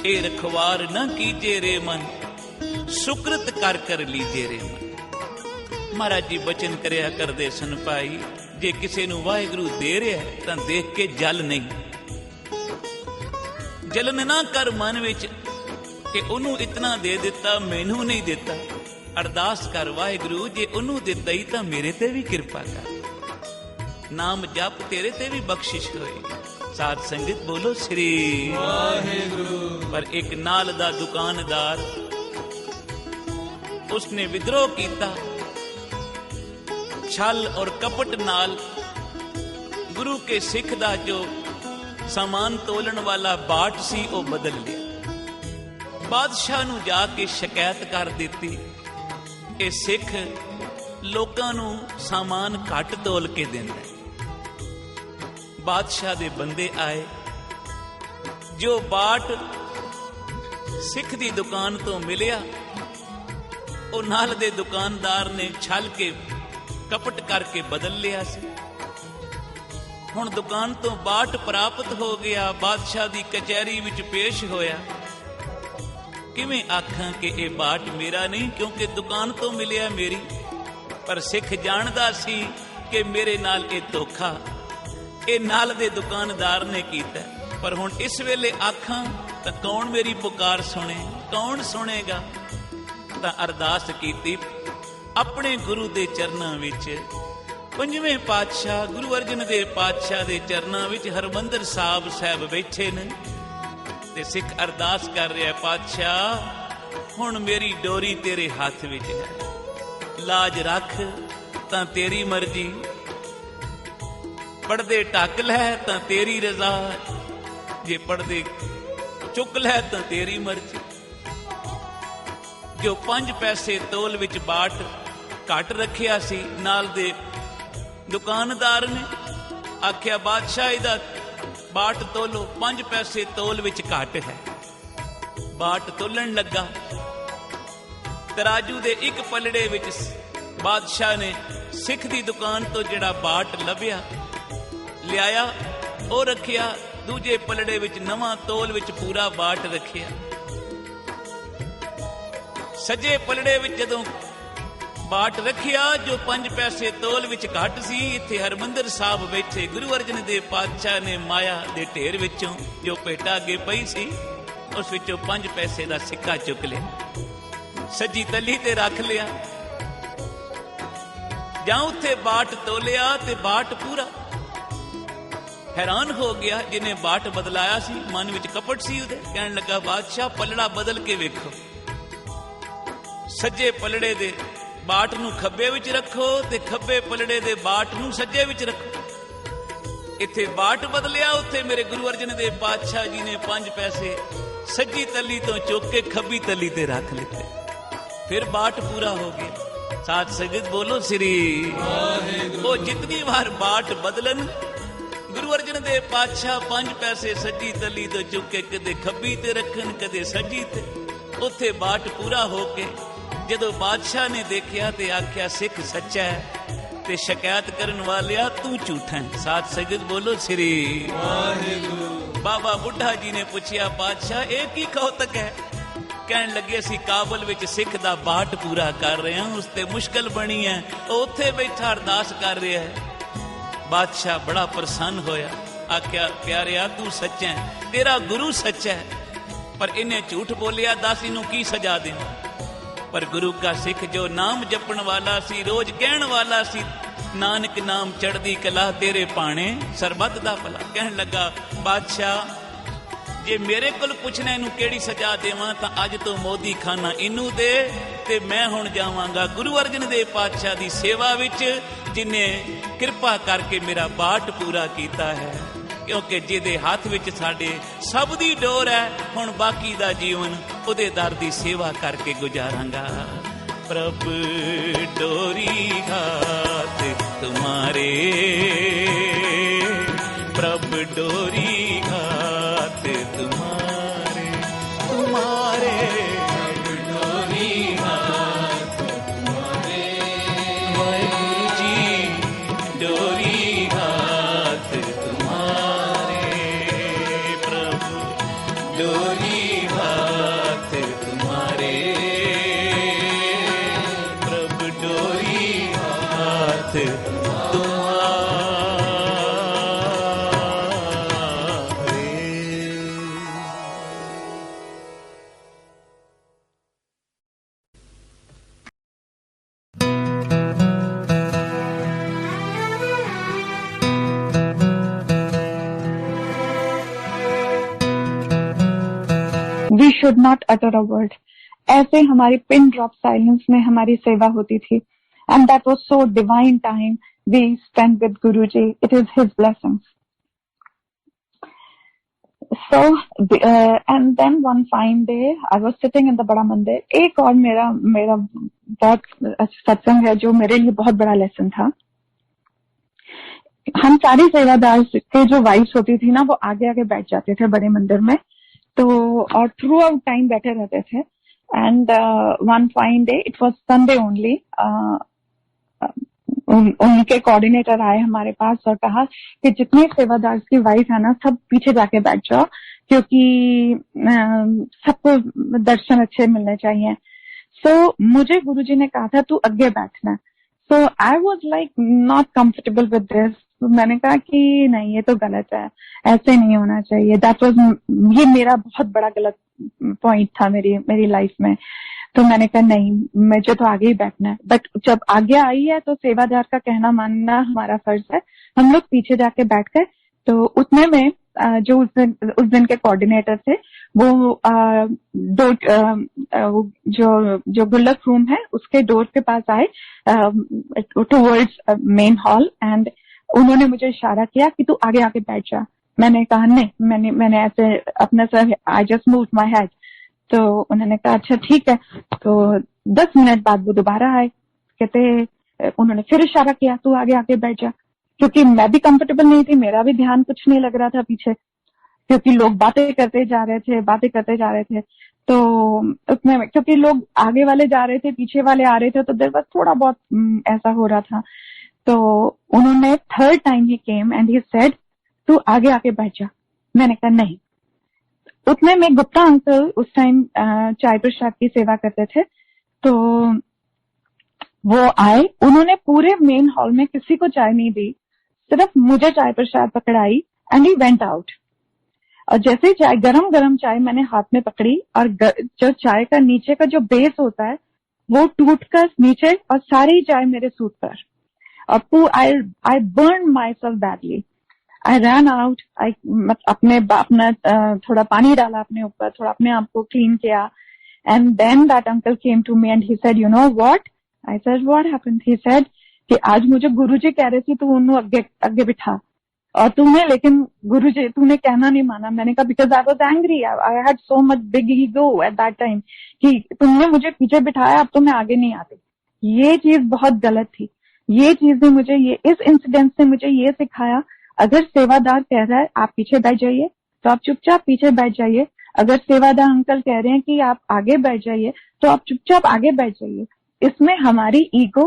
ए रखवार ना कीजे रे मन, सुकृत कर कर लीजे रे मन। महाराज जी बचन करया करदे सन भाई, जे किसी नू वाहिगुरु दे रहा है तां देख के जल नहीं, जलन ना कर मन विच कि उन्हों इतना दे दिता मैनू नहीं दिता। अरदास कर वाहिगुरु जे उन्हों दिता ही तां मेरे ते भी कृपा कर, नाम जप तेरे ते भी बख्शिश होएगी। साध संगत बोलो श्री वाहिगुरु। पर एक नाल दा दुकानदार, उसने विद्रोह किया, छल और कपट नाल गुरु के सिख दा जो सामान तोलन वाला बाट सी वो बदल लिया। बादशाह नू जाके शिकायत कर दी कि सिख लोकां नू सामान घट तोल के देंदा है। बादशाह दे बंदे आए, जो बाट सिख दी दुकान तो मिलिया, वो नाल दे दुकानदार ने छल के कपट करके बदल लिया सी। हुण दुकान तो बाट प्राप्त हो गया, बादशाह दी कचहरी विच पेश होया। किवें आखां कि ये बाट मेरा नहीं, क्योंकि दुकान तो मिलिया मेरी, पर सिख जानदा सी कि मेरे नाल ये धोखा ये नाल दे दुकानदार ने कीता। पर हुण इस वेले आखां तां कौन मेरी पुकार सुने, कौन सुनेगा? तां अरदास कीती अपने गुरु दे चरनां विच। पंजवें पातशाह गुरु अर्जन देव पातशाह दे चरनां विच हरमंदर साहब बैठे ने, ते सिख अरदास कर रहा, पातशाह हुण मेरी डोरी तेरे हाथ विच है, लाज रख तां तेरी मर्जी, पड़दे ढक लै तां तेरी रजा, जे पड़दे चुक लै तां तेरी मर्जी। जो 5 पैसे तोल विच बाट घट रखिया सी, नाल दे दुकानदार ने आख्या बादशाह इहदा बाट तोलो, 5 पैसे तोल विच घट है। बाट तोलन लगा, तराजू दे एक पलड़े विच बादशाह ने सिख दी दुकान तो जिहड़ा बाट लभ्या लियाया, ओ रखिया। दूजे पलड़े विच नवां तोल विच पूरा बाट रखिया। सजे पलड़े विच जदों बाट रखिया, जो 5 पैसे तोल विच घट सी, इत्थे हरमंदर साहब बैठे गुरु अर्जन देव पातशाह ने माया दे ढेर विचों जो पेटा अगे पई सी, उस विचों 5 पैसे दा सिक्का चुक लिया, सजी तली ते रख लिया। जां उत्थे बाट तोलिया ते बाट पूरा। हैरान हो गया जिन्हें बाट बदलाया सी, मन विच कपट सी उहदे। कहण लगा बादशाह पलड़ा बदल के वेखो, सज्जे पलड़े दे बाट नू खब्बे विच रखो ते खब्बे पलड़े दे बाट नू सज्जे विच रखो। इत्थे बाट बदलिया, उत्थे मेरे गुरु अर्जन देव पातशाह जी ने 5 पैसे सज्जी तली तो चुक के खब्बी तली ते रख लिते। फिर बाट पूरा हो गया। साथ संगत बोलो श्री वो जितनी बार बाट बदलन, गुरु अर्जन देव पातशाह 5 पैसे सज्जी तली तो चुक के कदे खब्बी ते रखन, कदे सज्जी ते। उत्थे बाट पूरा हो के जदों बादशाह ने देखिया ते आख्या सिख सच्चा है ते शिकायत करन वालिया तू झूठा है। साथ संगत बोलो श्री वाहिगुरु। बाबा बुढ़ा जी ने पूछया बादशाह एक ही कौतक है? कहन लगे असी काबल विच सिख दा बाट पूरा कर रहे हैं, उसते मुश्किल बनी है, उत्थे बैठा अरदास कर रहा है। बादशाह बड़ा प्रसन्न होया, आख्या प्यारिया तू सच्चा है, तेरा गुरु सच्चा है, पर इन्हें झूठ बोलिया, दस इनू की सजा देना। पर गुरु का सिख जो नाम जपण वाला सी, रोज कहण वाला सी, नानक नाम चढ़दी कला तेरे पाने सरबत दा भला। कहन लगा बादशाह ਜੇ ਮੇਰੇ ਕੋਲ ਪੁੱਛਣਾ ਇਹਨੂੰ ਕਿਹੜੀ ਸਜ਼ਾ ਦੇਵਾਂ ਤਾਂ ਅੱਜ ਤੋਂ ਮੋਦੀ ਖਾਨਾ ਇਹਨੂੰ ਦੇ, ਤੇ ਮੈਂ ਹੁਣ ਜਾਵਾਂਗਾ ਗੁਰੂ ਅਰਜਨ ਦੇਵ ਪਾਤਸ਼ਾਹ ਦੀ ਸੇਵਾ ਵਿੱਚ, ਜਿਨੇ ਕਿਰਪਾ ਕਰਕੇ ਮੇਰਾ ਬਾਟ ਪੂਰਾ ਕੀਤਾ ਹੈ। ਕਿਉਂਕਿ ਜਿਹਦੇ ਹੱਥ ਵਿੱਚ ਸਾਡੇ ਸਭ ਦੀ ਡੋਰ ਹੈ, ਹੁਣ ਬਾਕੀ ਦਾ ਜੀਵਨ ਉਹਦੇ ਦਰ ਦੀ ਸੇਵਾ ਕਰਕੇ ਗੁਜ਼ਾਰਾਂਗਾ। प्रभ डोरी हाथ तुम्हारे, प्रभ डोरी हाथ तुम्हारे, तुम्हारे प्रभ डोरी हाथ तुम्हारे, वाहिगुरु जी डोरी हाथ तुम्हारे, प्रभु डोरी हाथ तुम्हारे, We should not utter a word. ऐसे हमारी पिन ड्रॉप साइलेंस में हमारी सेवा होती थी, and that was so divine time we spent with Guruji. It is his blessings. So and then one fine day I was sitting in the बड़ा मंदिर. एक और मेरा बहुत सत्संग है जो मेरे लिए बहुत बड़ा लेसन था। हम सारी सेवादार के जो वाइफ्स होती थी ना, वो आगे आगे बैठ जाते थे बड़े मंदिर में, तो और थ्रू आउट टाइम बैठे रहते थे। And one fine day, it was Sunday only, उनके कोऑर्डिनेटर आए हमारे पास और कहा कि जितने सेवादार की वाइफ है ना, सब पीछे जाके बैठ जाओ, क्योंकि सबको दर्शन अच्छे मिलने चाहिए। सो मुझे गुरुजी ने कहा था तू आगे बैठना। So I was like not comfortable with this. मैंने कहा कि नहीं, ये तो गलत है, ऐसे नहीं होना चाहिए। दैट वाज, ये मेरा बहुत बड़ा गलत पॉइंट था मेरी लाइफ में। तो मैंने कहा नहीं, मुझे तो आगे ही बैठना है। बट जब आगे आई है तो सेवादार का कहना मानना हमारा फर्ज है। हम लोग पीछे जाके बैठ गए। तो उतने में जो उस दिन के कोऑर्डिनेटर थे, वो जो गुल्लक रूम है उसके डोर के पास आए टुवर्ड्स मेन हॉल, एंड उन्होंने मुझे इशारा किया कि तू आगे आके बैठ जा। मैंने कहा नहीं, मैंने ऐसे अपने sir, I just moved my head. तो उन्होंने कहा अच्छा ठीक है। तो 10 मिनट बाद वो दोबारा आए, कहते उन्होंने फिर इशारा किया तू आगे आके बैठ जा। क्योंकि मैं भी कंफर्टेबल नहीं थी, मेरा भी ध्यान कुछ नहीं लग रहा था पीछे, क्योंकि लोग बातें करते जा रहे थे। तो उसमें क्योंकि लोग आगे वाले जा रहे थे, पीछे वाले आ रहे थे, तो देर बस थोड़ा बहुत ऐसा हो रहा था। तो उन्होंने third time he came and he said तू आगे आके बैठ जा। मैंने कहा नहीं। उतने में गुप्ता अंकल उस टाइम चाय प्रसाद की सेवा करते थे, तो वो आए। उन्होंने पूरे मेन हॉल में किसी को चाय नहीं दी, सिर्फ मुझे चाय प्रसाद पकड़ाई एंड ही वेंट आउट। और जैसे ही चाय, गरम चाय मैंने हाथ में पकड़ी, और जो चाय का नीचे का जो बेस होता है वो टूटकर नीचे, और सारी चाय मेरे सूट पर। और I burn my self badly. I run out. अपना थोड़ा पानी डाला अपने ऊपर, थोड़ा अपने आप को क्लीन किया, and then that uncle came to me and he said, you know what? I said what happened? He said कि आज मुझे गुरुजी कह रहे थे तू उन्हें आगे बिठा, और लेकिन गुरुजी तूने कहना नहीं माना। मैंने कहा because I was angry, I had so much big ego at that time कि तुमने मुझे पीछे बिठाया, अब तो मैं आगे नहीं आती। ये चीज बहुत गलत थी। ये चीज ने मुझे, इस इंसिडेंट से मुझे ये सिखाया, अगर सेवादार कह रहा है आप पीछे बैठ जाइए तो आप चुपचाप पीछे बैठ जाइए। अगर सेवादार अंकल कह रहे हैं कि आप आगे बैठ जाइए तो आप चुपचाप आगे बैठ जाइए। इसमें हमारी ईगो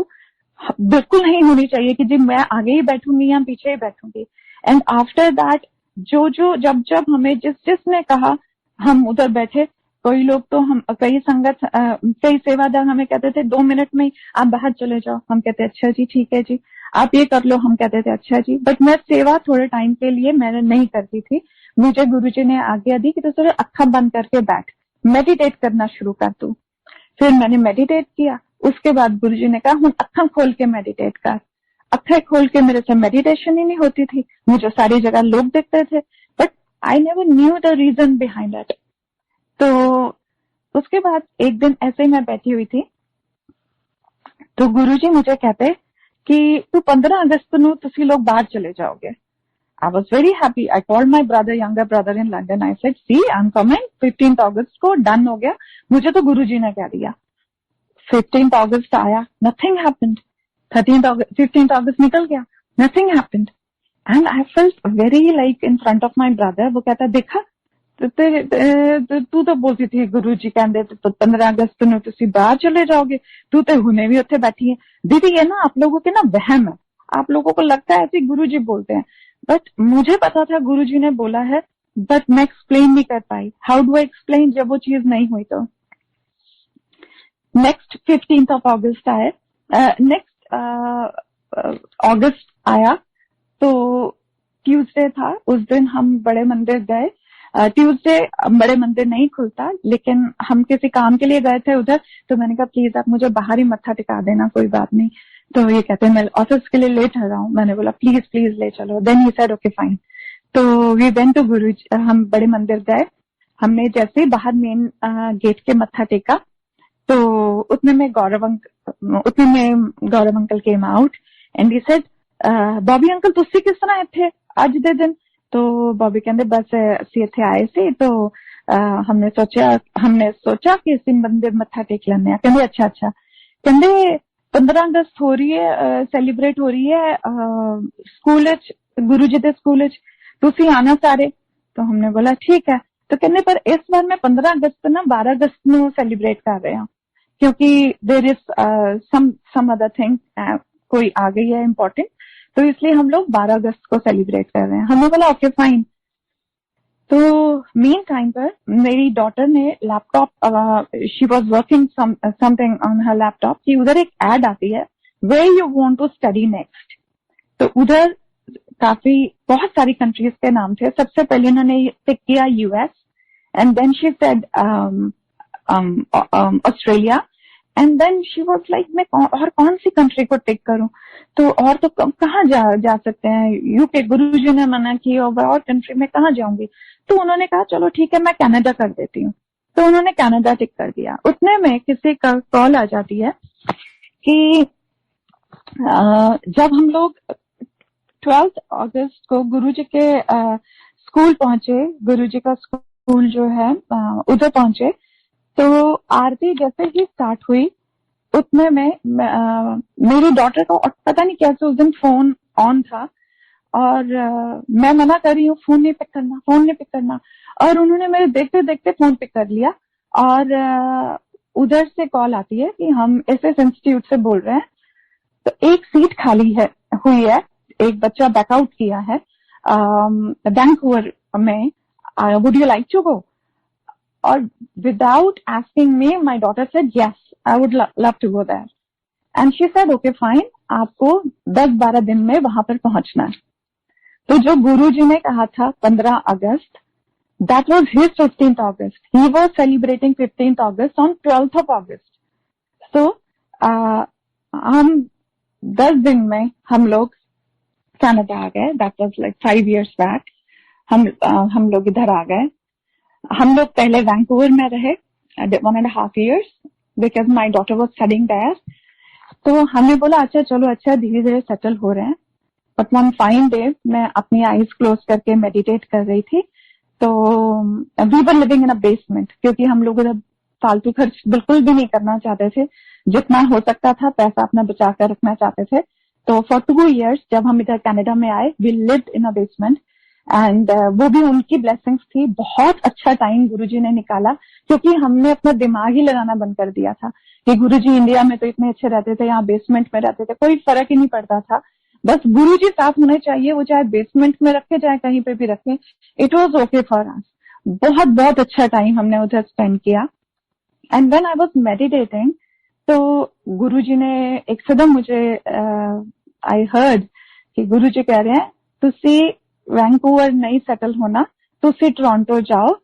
बिल्कुल नहीं होनी चाहिए कि जी मैं आगे ही बैठूंगी या पीछे ही बैठूंगी। एंड आफ्टर दैट जब हमें जिसने कहा हम उधर बैठे, कोई लोग तो कई संगत कई सेवादार हमें कहते थे 2 मिनट में आप बाहर चले जाओ। हम कहते अच्छा जी ठीक है जी, आप ये कर लो। हम कहते थे अच्छा जी। बट मैं सेवा थोड़े टाइम के लिए मैंने नहीं करती थी। मुझे गुरुजी ने आज्ञा दी कि तो सिर्फ अक्खा बंद करके बैठ, मेडिटेट करना शुरू कर तू। फिर मैंने मेडिटेट किया। उसके बाद गुरुजी ने कहा हम अक्खा खोल के मेडिटेट कर। अक्खा खोल के मेरे से मेडिटेशन ही नहीं होती थी। मुझे सारी जगह लोग दिखते थे, but I never knew the reason behind it. तो उसके बाद एक दिन ऐसे ही मैं बैठी हुई थी, तो गुरुजी मुझे कहते कि तू 15 अगस्त ਨੂੰ ਤੁਸੀਂ लोग बाहर चले जाओगे। I was very happy. I called my brother, younger brother in London. I said, see, I'm coming 15th अगस्त को, डन हो गया। मुझे तो गुरुजी ने कह दिया। 15th अगस्त आया, nothing happened. 15th अगस्त निकल गया, nothing happened. And I felt very like in front of my brother. वो कहता देखा तू तो बोलती थी गुरुजी कहते 15 अगस्त ਨੂੰ ਤੁਸੀਂ बाहर चले जाओगे, तू तो हुने भी उत्थे बैठी है। दीदी ये ना आप लोगों के ना वहम है, आप लोगों को लगता है ऐसे गुरुजी बोलते हैं, बट मुझे पता था गुरुजी ने बोला है, बट मैं एक्सप्लेन नहीं कर पाई। हाउ डू आई एक्सप्लेन जब वो चीज नहीं हुई। तो नेक्स्ट 15th of अगस्त आए, नेक्स्ट अगस्त आया तो ट्यूसडे था। उस दिन हम बड़े मंदिर गए। ट्यूसडे बड़े मंदिर नहीं खुलता, लेकिन हम किसी काम के लिए गए थे उधर। तो मैंने कहा प्लीज आप मुझे बाहर ही मत्था टिका देना, कोई बात नहीं। तो ये कहते हैं मैं ऑफिस के लिए लेट हो रहा हूँ। मैंने बोला प्लीज प्लीज ले चलो। Then he said okay fine. तो वी वेंट टू गुरुजी, हम बड़े मंदिर गए। हमने जैसे ही बाहर मेन गेट के मत्था टेका तो उतने में Gaurav uncle came out and he said Bobby uncle तुसी किस तरह इत्थे अज दे दिन। तो बॉबी कहते बस असी इत्थे आए सी, तो हमने सोचा कि इसी मंदिर मत्था टेक लेने। कहते अच्छा अच्छा। कहते 15 अगस्त हो रही है, सेलिब्रेट हो रही है स्कूल गुरुजी दे स्कूल, तुसी आना सारे। तो हमने बोला ठीक है। तो कहने पर इस बार मैं 15 अगस्त ना 12 अगस्त ਨੂੰ सेलिब्रेट कर रहे हैं, क्योंकि there is some other thing, कोई आ गई है इम्पोर्टेंट, तो इसलिए हम लोग 12 अगस्त को सेलिब्रेट कर रहे हैं। हमने बोला ओके फाइन। तो मेन टाइम पर मेरी डॉटर ने laptop, she was working something on her laptop, कि उधर एक एड आती है where you want to study next. तो उधर काफी बहुत सारी कंट्रीज के नाम थे। सबसे पहले उन्होंने पिक किया US and then she said Australia and then she was like मैं और कौन सी कंट्री को टिक करूं, तो और तो कहाँ जा सकते हैं, यूके। गुरुजी ने मना किया और कंट्री में कहाँ जाऊंगी। तो उन्होंने कहा चलो ठीक है मैं कनाडा कर देती हूँ। तो उन्होंने कनाडा टिक कर दिया। उतने में किसी का कॉल आ जाती है कि जब हम लोग 12 अगस्त को गुरुजी के स्कूल पहुंचे, गुरुजी का स्कूल जो है उधर पहुंचे, तो आरती जैसे ही स्टार्ट हुई उतने में मेरी डॉटर को पता नहीं कैसे उस दिन फोन ऑन था और मैं मना कर रही हूँ फोन नहीं पिक करना, और उन्होंने मेरे देखते देखते फोन पिक कर लिया। और उधर से कॉल आती है कि हम एसएस इंस्टीट्यूट से बोल रहे हैं, तो एक सीट खाली हुई है, एक बच्चा बैकआउट किया है वैंकूवर में, would you like to go. और without asking me my daughter said yes I would love to go there and she said okay fine, आपको 10-12 दिन में वहां पर पहुंचना है। तो जो गुरुजी ने कहा था 15 अगस्त, that was his 15th August, he was celebrating 15th August on 12th of August. तो हम 10 दिन में हम लोग कनाडा आ गए। That was like 5 years back. हम लोग इधर आ गए। हम लोग पहले वैंकूवर में रहे 1.5 years because my daughter was studying there. तो हमने बोला अच्छा चलो अच्छा धीरे धीरे सेटल हो रहे हैं। बट वन फाइन डे मैं अपनी आईज क्लोज करके मेडिटेट कर रही थी, तो we were living in a basement, क्योंकि हम लोग उधर फालतू खर्च बिल्कुल भी नहीं करना चाहते थे, जितना हो सकता था पैसा अपना बचा कर रखना चाहते थे। तो फॉर 2 years जब हम इधर कनाडा में आए, we lived in a basement and वो भी उनकी ब्लेसिंग्स थी। बहुत अच्छा टाइम गुरुजी ने निकाला, क्योंकि हमने अपना दिमाग ही लगाना बंद कर दिया था कि गुरुजी इंडिया में तो इतने अच्छे रहते थे, यहाँ बेसमेंट में रहते थे, कोई फर्क ही नहीं पड़ता था। बस गुरुजी साथ होने चाहिए, वो चाहे बेसमेंट में रखे चाहे कहीं पे भी रखे, it was okay for us. बहुत बहुत अच्छा टाइम हमने उधर स्पेंड किया। And when I was meditating, तो गुरुजी ने एकदम मुझे आई हर्ड कि गुरुजी कह रहे हैं तुसी वैंकूवर नहीं सेटल होना, तुसी टोरंटो जाओ,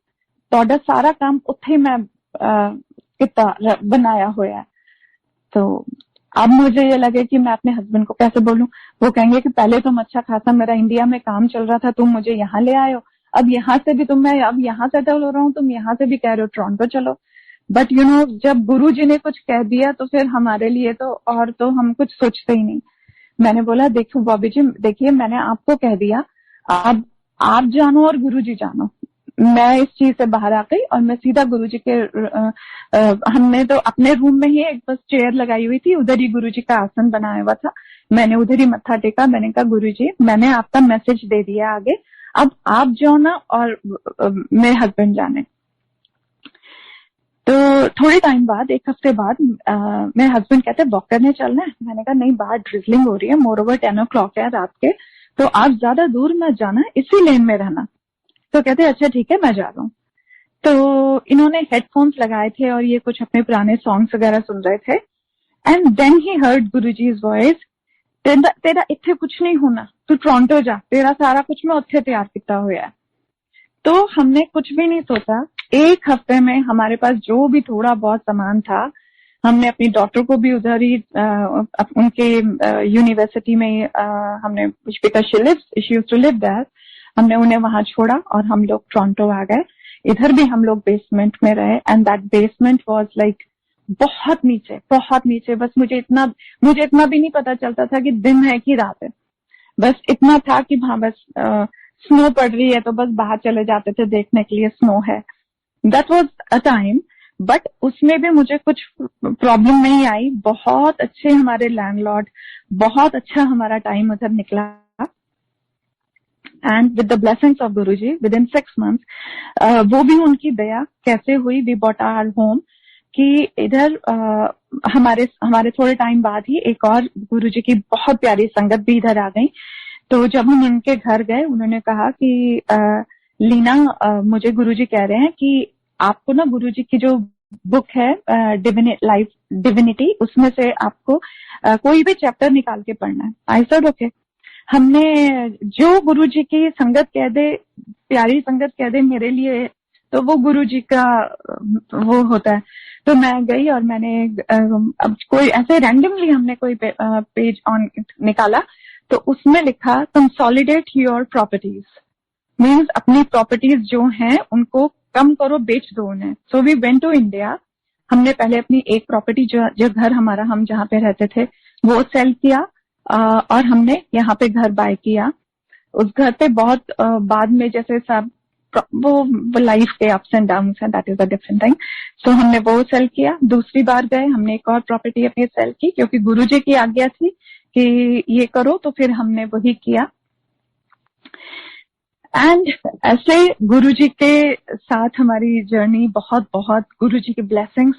तोड़ा सारा काम उत्थे मैं किता बनाया हुआ है। तो अब मुझे ये लगे कि मैं अपने हस्बैंड को कैसे बोलूं। वो कहेंगे कि पहले तुम अच्छा खासा मेरा इंडिया में काम चल रहा था, तुम मुझे यहाँ ले आए हो, अब यहाँ से भी मैं अब यहाँ सेटल हो रहा हूँ, तुम यहाँ से भी कह रहे हो टोरंटो चलो। बट यू नो, जब गुरु जी ने कुछ कह दिया तो फिर हमारे लिए तो और तो हम कुछ सोचते ही नहीं। मैंने बोला देखो बॉबी जी, देखिए मैंने आपको कह दिया, अब आप जानो और गुरु जी जानो। मैं इस चीज से बाहर आ गई और मैं सीधा गुरु जी के हमने तो अपने रूम में ही एक बस चेयर लगाई हुई थी, उधर ही गुरु जी का आसन बनाया हुआ था, मैंने उधर ही मत्था टेका। मैंने कहा गुरु जी मैंने आपका मैसेज दे दिया आगे, अब आप जाओ ना और मेरे हस्बैंड जाने। तो थोड़े टाइम बाद, एक हफ्ते बाद मेरे हस्बैंड कहते वॉक करने चलना है। मैंने कहा नहीं, बाहर ड्रिजलिंग हो रही है, मोर ओवर 10 o'clock है रात के, तो आप ज्यादा दूर मत जाना, इसी लेन में रहना। तो कहते अच्छा ठीक है मैं जा रहा हूँ। तो इन्होंने हेडफोन्स लगाए थे और ये कुछ अपने पुराने सॉन्ग्स वगैरह सुन रहे थे। And then he heard Guruji's voice, तेरा इत्थे कुछ नहीं होना, तू टोरंटो जा, तेरा सारा कुछ मैं उत्थे तैयार किया हुआ है। तो हमने कुछ भी नहीं सोचा, एक हफ्ते में हमारे पास जो भी थोड़ा बहुत सामान था, हमने अपनी डॉटर को भी उधर ही उनके यूनिवर्सिटी में हमने, because she used to live there, हमने उन्हें वहां छोड़ा और हम लोग टोरंटो आ गए। इधर भी हम लोग बेसमेंट में रहे and that basement was like बहुत नीचे। बस मुझे इतना भी नहीं पता चलता था कि दिन है कि रात है, बस इतना था कि हाँ बस स्नो पड़ रही है तो बस बाहर चले जाते थे देखने के लिए स्नो है। That was a time, but उसमें भी मुझे कुछ प्रॉब्लम नहीं आई। बहुत अच्छे हमारे लैंडलॉर्ड, बहुत अच्छा हमारा टाइम उधर निकला। And with the blessings of Guruji with in 6 months, वो भी उनकी दया कैसे हुई, वी बॉट आवर होम, कि इधर हमारे थोड़े टाइम बाद ही एक और गुरुजी की बहुत प्यारी संगत भी इधर आ गई। तो जब हम उनके घर गए, उन्होंने कहा कि लीना, मुझे गुरुजी कह रहे हैं कि आपको ना गुरुजी की जो बुक है लाइफ डिविनिटी, उसमें से आपको कोई भी चैप्टर निकाल के पढ़ना है। I said okay. हमने जो गुरुजी की संगत कह दे, प्यारी संगत कह दे मेरे लिए, तो वो गुरुजी का वो होता है। तो मैं गई और मैंने अब कोई ऐसे रैंडमली हमने कोई पेज ऑन निकाला, तो उसमें लिखा कंसोलिडेट योर प्रॉपर्टीज, मीन्स अपनी प्रॉपर्टीज जो हैं उनको कम करो, बेच दो उन्हें। So we went to India. हमने पहले अपनी एक प्रॉपर्टी जो घर हमारा, हम जहाँ पे रहते थे, वो सेल किया और हमने यहाँ पे घर बाय किया। उस घर पे बहुत बाद में जैसे सब वो लाइफ के अप्स एंड डाउन्स हैं, that is a different thing. So हमने वो सेल किया। दूसरी बार गए, हमने एक और प्रॉपर्टी अपनी सेल की, क्योंकि गुरुजी की आज्ञा थी कि ये करो, तो फिर हमने वही किया। एंड ऐसे गुरुजी के साथ हमारी जर्नी बहुत गुरुजी की ब्लेसिंग्स,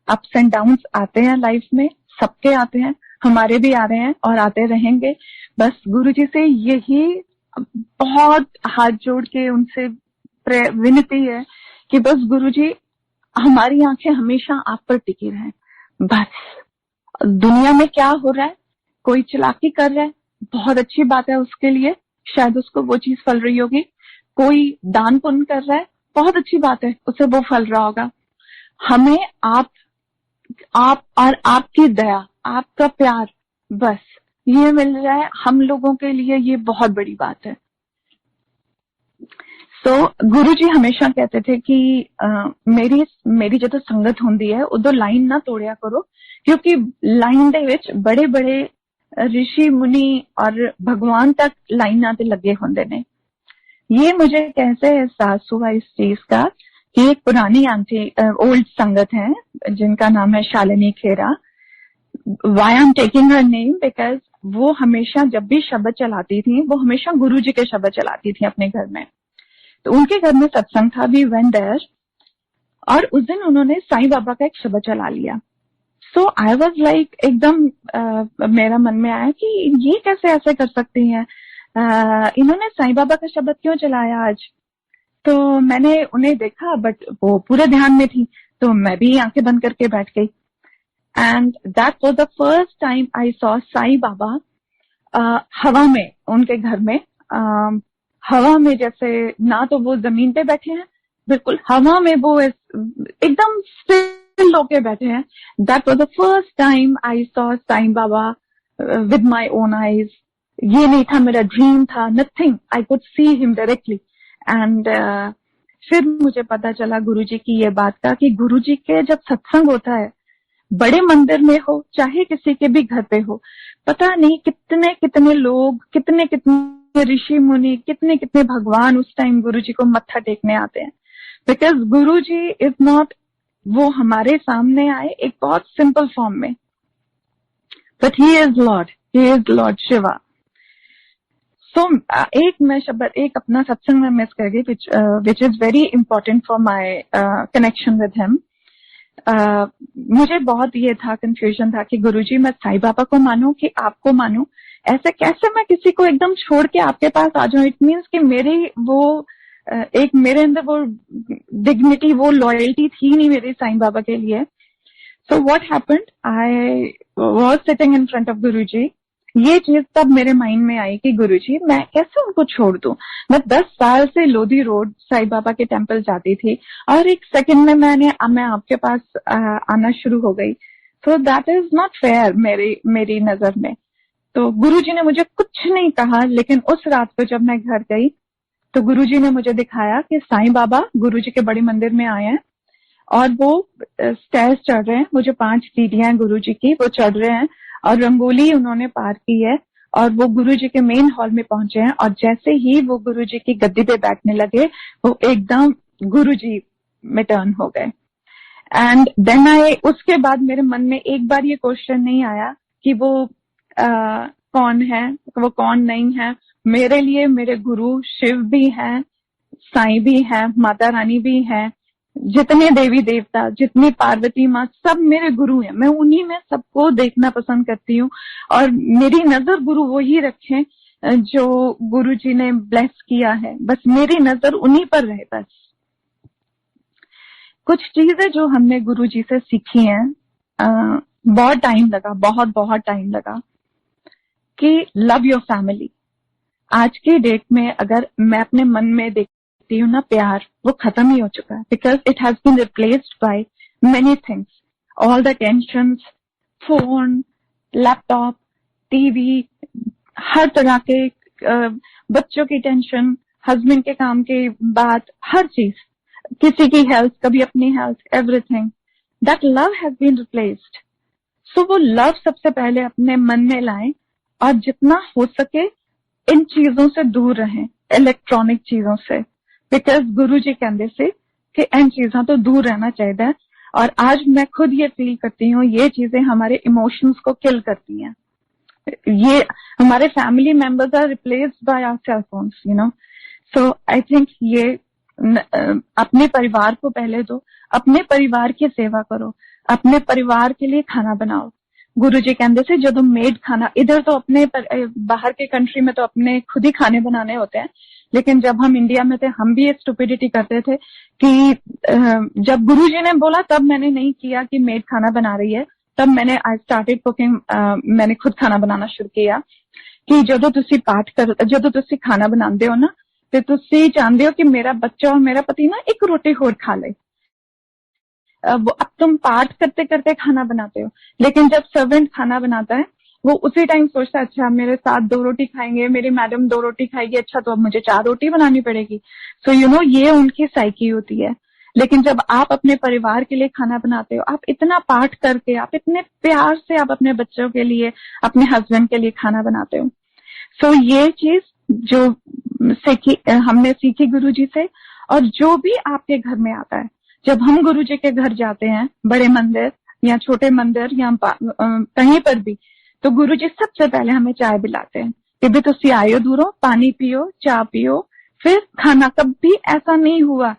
अप्स एंड डाउन्स आते हैं लाइफ में, सबके आते हैं, हमारे भी आ रहे हैं और आते रहेंगे। बस गुरुजी से यही बहुत हाथ जोड़ के उनसे विनती है कि बस गुरुजी हमारी आंखें हमेशा आप पर टिकी रहें। बस दुनिया में क्या हो रहा है, कोई चालाकी कर रहा है, बहुत अच्छी बात है उसके लिए, शायद उसको वो चीज फल रही होगी। कोई दान पुण्य कर रहा है, बहुत अच्छी बात है, उसे वो फल रहा होगा। हमें आप और आपकी दया, आपका प्यार, बस ये मिल रहा है हम लोगों के लिए, ये बहुत बड़ी बात है। सो गुरुजी हमेशा कहते थे कि मेरी जो संगत होंदी है उधर लाइन ना तोड़िया करो, क्योंकि लाइन दे विच बड़े बड़े ऋषि मुनि और भगवान तक लाइना ते लगे होंदे ने। ये मुझे कैसे एहसास हुआ इस चीज का कि एक पुरानी आंटी ओल्ड संगत है जिनका नाम है Shalini Khera. Why I am taking her name, because वो हमेशा जब भी शब्द चलाती थी, वो हमेशा गुरुजी के शब्द चलाती थी अपने घर में। तो उनके घर में सत्संग था, वी वेंट देयर, और उस दिन उन्होंने साईं बाबा का एक शब्द चला लिया। सो आई वॉज लाइक, एकदम मेरा मन में आया कि ये कैसे ऐसे कर सकती हैं, इन्होंने साईं बाबा का शब्द क्यों चलाया आज। तो मैंने उन्हें देखा, बट वो पूरे ध्यान में थी, तो मैं भी आंखें बंद करके बैठ गई। And that was the first time I saw Sai Baba हवा में, उनके घर में हवा में, जैसे ना तो वो जमीन पे बैठे हैं, बिल्कुल हवा में वो एकदम स्टिल होके बैठे हैं। That was the first time I saw Sai Baba with my own eyes. ये नहीं था मेरा ड्रीम था, nothing, I could see him directly and फिर मुझे पता चला गुरुजी की ये बात का कि गुरुजी के जब सत्संग होता है, बड़े मंदिर में हो चाहे किसी के भी घर पे हो, पता नहीं कितने कितने लोग, कितने कितने ऋषि मुनि, कितने कितने भगवान उस टाइम गुरुजी को मत्था टेकने आते हैं। बिकॉज गुरुजी इज नॉट, वो हमारे सामने आए एक बहुत सिंपल फॉर्म में, but he is lord Shiva. So एक अपना सत्संग में मिस कर गई, which is very important for my connection with him. मुझे बहुत ये था, कंफ्यूजन था कि गुरुजी मैं साईं बाबा को मानूं कि आपको मानूं, ऐसे कैसे मैं किसी को एकदम छोड़ के आपके पास आ जाऊं। इट मीन्स कि मेरी वो एक मेरे अंदर वो डिग्निटी, वो लॉयल्टी थी नहीं मेरी साईं बाबा के लिए। So what happened, I was sitting in front of Guruji. ये चीज तब मेरे माइंड में आई कि गुरुजी मैं कैसे उनको छोड़ दूं। मैं 10 साल से लोधी रोड साईं बाबा के टेम्पल जाती थी और एक सेकंड में मैं आपके पास आना शुरू हो गई। So that is not fair मेरी नजर में। तो गुरुजी ने मुझे कुछ नहीं कहा, लेकिन उस रात को जब मैं घर गई तो गुरुजी ने मुझे दिखाया कि साईं बाबा गुरुजी के बड़े मंदिर में आए हैं और वो स्टेयर्स चढ़ रहे हैं। मुझे 5 सीढ़ियां गुरुजी की, वो चढ़ रहे हैं और रंगोली उन्होंने पार की है और वो गुरुजी के मेन हॉल में पहुंचे हैं। और जैसे ही वो गुरुजी की गद्दी पे बैठने लगे, वो एकदम गुरुजी में टर्न हो गए। एंड देन उसके बाद मेरे मन में एक बार ये क्वेश्चन नहीं आया कि वो कौन है, वो कौन नहीं है। मेरे लिए मेरे गुरु शिव भी हैं, साईं भी हैं, माता रानी भी हैं, जितने देवी देवता, जितनी पार्वती माँ, सब मेरे गुरु हैं। मैं उन्हीं में सबको देखना पसंद करती हूँ और मेरी नजर गुरु वही रखें जो गुरु जी ने ब्लेस किया है। बस मेरी नजर उन्हीं पर रहे। बस कुछ चीजें जो हमने गुरु जी से सीखी हैं, बहुत टाइम लगा, बहुत टाइम लगा कि लव योर फैमिली। आज की डेट में अगर मैं अपने मन में देखती हूँ ना, प्यार वो खत्म ही हो चुका है। Because it has been replaced by many things, all the tensions, phone, laptop, TV, हर तरह के बच्चों की टेंशन, हस्बैंड के काम की बात, हर चीज, किसी की हेल्थ, कभी अपनी health, everything, that love has been replaced. So वो लव सबसे पहले अपने मन में लाएं और जितना हो सके इन चीजों से दूर रहें, इलेक्ट्रॉनिक चीजों से। बिकॉज गुरु जी कहते से कि इन चीजों तो दूर रहना चाहिए। और आज मैं खुद ये फील करती हूँ, ये चीजें हमारे इमोशंस को किल करती हैं। ये हमारे family members are replaced by our cell phones, you know. So I think ये अपने परिवार को पहले दो, अपने परिवार की सेवा करो, अपने परिवार के लिए खाना बनाओ। गुरु जी कहते थे जो मेड खाना, इधर तो अपने बाहर के कंट्री में तो अपने खुद ही खाने बनाने होते हैं, लेकिन जब हम इंडिया में थे हम भी ये स्टुपिडिटी करते थे कि जब गुरु जी ने बोला तब मैंने नहीं किया कि मेड खाना बना रही है, तब मैंने आई स्टार्टेड कुकिंग, मैंने खुद खाना बनाना शुरू किया कि ਜਦੋਂ ਤੁਸੀਂ खाना बनाते हो ना तो ਤੁਸੀਂ चाहते हो कि मेरा बच्चा और मेरा पति ना एक रोटी होर खा ले। अब तुम पाठ करते करते खाना बनाते हो, लेकिन जब सर्वेंट खाना बनाता है वो उसी टाइम सोचता है अच्छा मेरे साथ 2 रोटी खाएंगे, मेरी मैडम 2 रोटी खाएगी, अच्छा तो अब मुझे 4 रोटी बनानी पड़ेगी। सो यू नो, ये उनकी साइकी होती है। लेकिन जब आप अपने परिवार के लिए खाना बनाते हो, आप इतना पाठ करके, आप इतने प्यार से आप अपने बच्चों के लिए, अपने हस्बैंड के लिए खाना बनाते हो। सो ये चीज जो हमने सीखी गुरु जी से, और जो भी आपके घर में आता है, जब हम गुरु जी के घर जाते हैं, बड़े मंदिर या छोटे मंदिर या कहीं पर भी, तो गुरु जी सबसे पहले हमें चाय पिलाते हैं कि भी तुसी आयो दूरों, पानी पियो, चाय पियो, फिर खाना। कभी ऐसा नहीं हुआ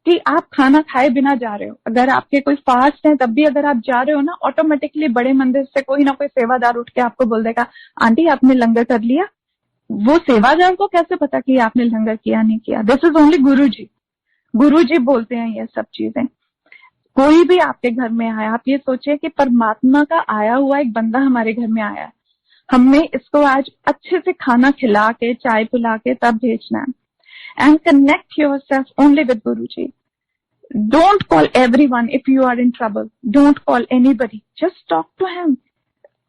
कि आप खाना खाए बिना जा रहे हो। अगर आपके कोई फास्ट है तब भी अगर आप जा रहे हो ना, ऑटोमेटिकली बड़े मंदिर से कोई ना कोई सेवादार उठ के आपको बोल देगा आंटी आपने लंगर कर लिया। वो सेवादार को कैसे पता कि आपने लंगर किया नहीं किया? दिस इज ओनली गुरु जी। गुरु जी बोलते हैं ये सब चीजें। कोई भी आपके घर में आया, आप ये सोचिए कि परमात्मा का आया हुआ एक बंदा हमारे घर में आया है, हमने इसको आज अच्छे से खाना खिला के, चाय पिला के तब भेजना है। And connect yourself only with Guruji. Don't call everyone if you are in trouble. Don't call anybody. Just talk to him.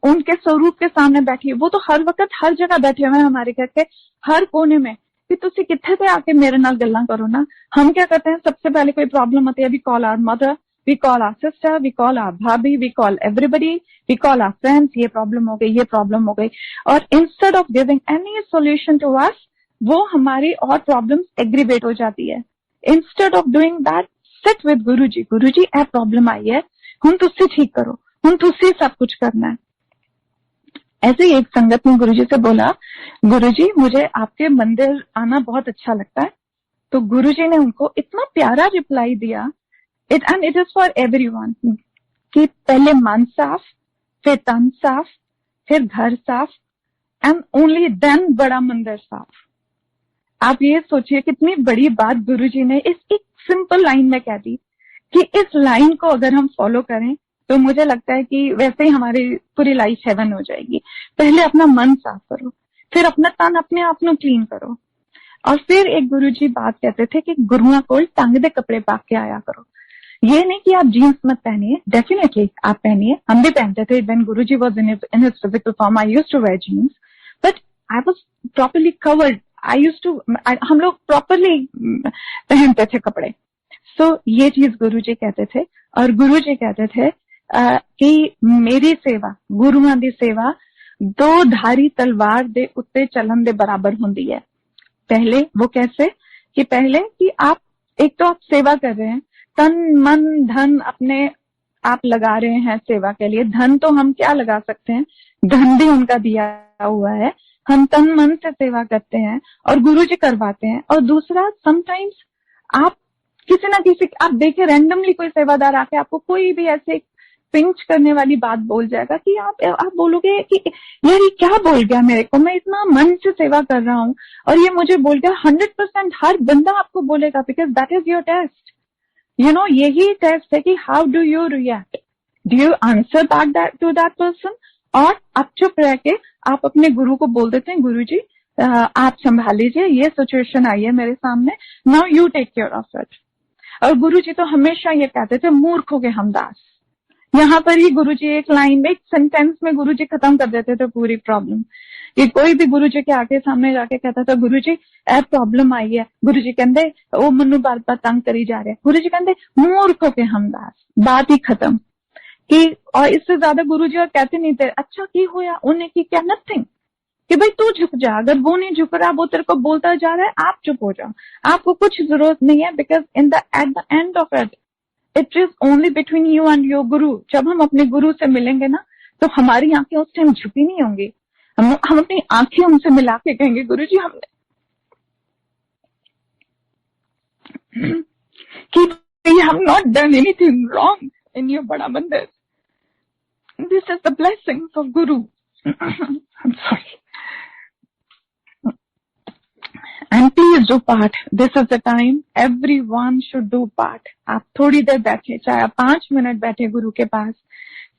उनके स्वरूप के सामने बैठिए। वो तो हर वक्त हर जगह बैठे हुए हैं, हमारे घर के हर कोने में। कि तुसी किथे पे आके मेरे नाल गल्लां करो ना। हम क्या करते हैं, सबसे पहले कोई प्रॉब्लम होती है, we call our mother, we call our sister, we call our bhabhi, we call everybody, we call our friends, ये प्रॉब्लम हो गई, ये प्रॉब्लम हो गई। और instead of giving any solution to us, वो हमारी और प्रॉब्लम्स एग्रीवेट हो जाती है। Instead of doing that, sit with Guruji, Guruji ए प्रॉब्लम आई है, हुण तुसी ठीक करो, हुण तुसी सब कुछ करना है। ऐसे ही एक संगत ने गुरुजी से बोला, गुरुजी मुझे आपके मंदिर आना बहुत अच्छा लगता है। तो गुरुजी ने उनको इतना प्यारा रिप्लाई दिया, and it is for everyone, कि पहले मन साफ, फिर तन साफ, फिर घर साफ, एंड ओनली देन बड़ा मंदिर साफ। आप ये सोचिए कितनी बड़ी बात गुरुजी ने इस एक सिंपल लाइन में कह दी, कि इस लाइन को अगर हम फॉलो करें तो मुझे लगता है कि वैसे ही हमारी पूरी लाइफ हेवन हो जाएगी। पहले अपना मन साफ करो, फिर अपना तन अपने आप को क्लीन करो। और फिर एक गुरुजी बात कहते थे कि गुरुओं को टंग दे कपड़े पा के आया करो। ये नहीं कि आप जीन्स मत पहनिए, डेफिनेटली आप पहनिए, हम भी पहनते थे। When Guruji was in his physical form, I used to wear jeans, but I was properly covered. हम लोग प्रॉपर्ली पहनते थे कपड़े। सो ये चीज गुरुजी कहते थे। और गुरुजी कहते थे कि मेरी सेवा, गुरुआं दी सेवा दो धारी तलवार दे उत्ते चलन दे बराबर हुंदी है। पहले वो कैसे, कि पहले कि आप एक तो आप सेवा कर रहे हैं, तन मन धन अपने आप लगा रहे हैं सेवा के लिए। धन तो हम क्या लगा सकते हैं, धन भी उनका दिया हुआ है, हम तन मन से सेवा करते हैं और गुरुजी करवाते हैं। और दूसरा, समटाइम्स आप किसी ना किसी, आप देखें रैंडमली कोई सेवादार आके आपको कोई भी ऐसे पिंच करने वाली बात बोल जाएगा कि आप बोलोगे कि यार ये क्या बोल गया मेरे को, मैं इतना मन से सेवा कर रहा हूँ और ये मुझे बोल गया। 100% हर बंदा आपको बोलेगा, because that is your test. You know, यही टेस्ट है कि how do you react, do you answer back to that person, और आप चुप रह के आप अपने गुरु को बोल देते हैं, गुरुजी आप संभाल लीजिए, ये सिचुएशन आई है मेरे सामने, now you take care of it. और गुरुजी तो हमेशा ये कहते थे, मूर्खों के हमदास। यहाँ पर ही गुरुजी एक लाइन में, एक सेंटेंस में गुरुजी खत्म कर देते थे पूरी प्रॉब्लम। कि कोई भी गुरुजी के आगे सामने जाके कहता था, गुरुजी ए प्रॉब्लम आई है, गुरुजी कहते वो मनु बार बार तंग करी जा रहे हैं, गुरुजी कहते मूर्खों के हमदास, बात ही खत्म। कि और इससे ज्यादा गुरुजी और कहते नहीं थे। अच्छा की होया, उन्हें की क्या, नथिंग, कि भाई तू झुक जा, अगर वो नहीं झुक रहा, वो तेरे को बोलता जा रहा है, आप चुप हो जाओ, आपको कुछ जरूरत नहीं है, because at the end of it is only between you and your गुरु। जब हम अपने गुरु से मिलेंगे ना, तो हमारी आंखें उस टाइम झुकी नहीं होंगी, हम अपनी आंखें उनसे मिला के कहेंगे, गुरुजी हमने कि we have not done anything wrong in your बड़ा मंदिर, this is the blessings of Guru. I'm sorry. And please do part. This is the time everyone should do part. आप थोड़ी देर बैठे, चाहे आप 5 मिनट बैठे गुरु के पास,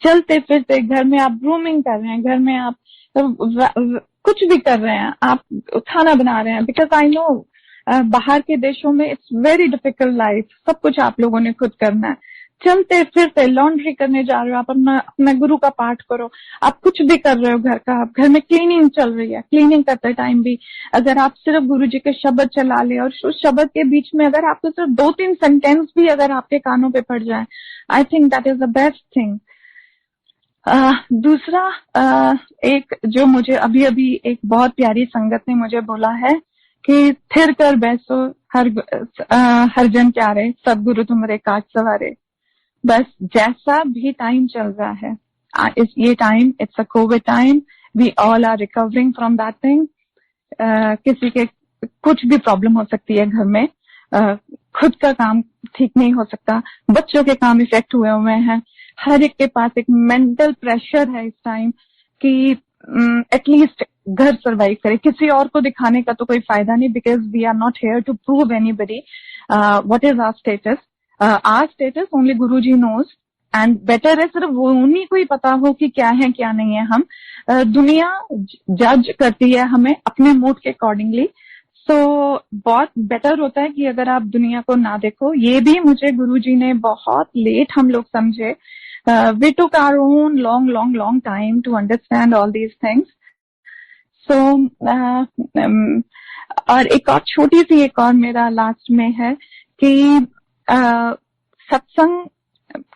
चलते फिरते, घर में आप ग्रूमिंग कर रहे हैं, घर में आप कुछ भी कर रहे हैं, आप खाना बना रहे हैं, बिकॉज आई नो बाहर के देशों में इट्स वेरी डिफिकल्ट लाइफ, सब कुछ आप लोगों ने खुद करना है। चलते फिरते लॉन्ड्री करने जा रहे हो, आप अपना गुरु का पाठ करो, आप कुछ भी कर रहे हो घर का, आप घर में क्लीनिंग चल रही है, क्लीनिंग करते टाइम भी अगर आप सिर्फ गुरु जी के शब्द चला ले, और उस शब्द के बीच में अगर आपको सिर्फ 2-3 सेंटेंस भी अगर आपके कानों पे पड़ जाए, I think that is the best thing. दूसरा, एक जो मुझे अभी एक बहुत प्यारी संगत ने मुझे बोला है कि थिर कर बैसो हर जन प्यारे, सब गुरु तुम्हारे काज सवारे। बस जैसा भी टाइम चल रहा है, ये time, it's a covid time, we all are recovering from that thing. किसी के कुछ भी प्रॉब्लम हो सकती है घर में, खुद का काम ठीक नहीं हो सकता, बच्चों के काम इफेक्ट हुए हैं, हर एक के पास एक मेंटल प्रेशर है इस टाइम कि एटलीस्ट घर सर्वाइव करे। किसी और को दिखाने का तो कोई फायदा नहीं, because we are not here to prove anybody what is our status. Our status only Guruji knows, and better है सिर्फ वो उन्हीं को ही पता हो कि क्या है क्या नहीं है। हम दुनिया जज करती है हमें अपने मूड के अकॉर्डिंगली, सो बहुत बेटर होता है कि अगर आप दुनिया को ना देखो। ये भी मुझे गुरुजी ने बहुत लेट हम लोग समझे। We took our own long time to understand all these things. सो और एक और छोटी सी एक और मेरा लास्ट में है कि सत्संग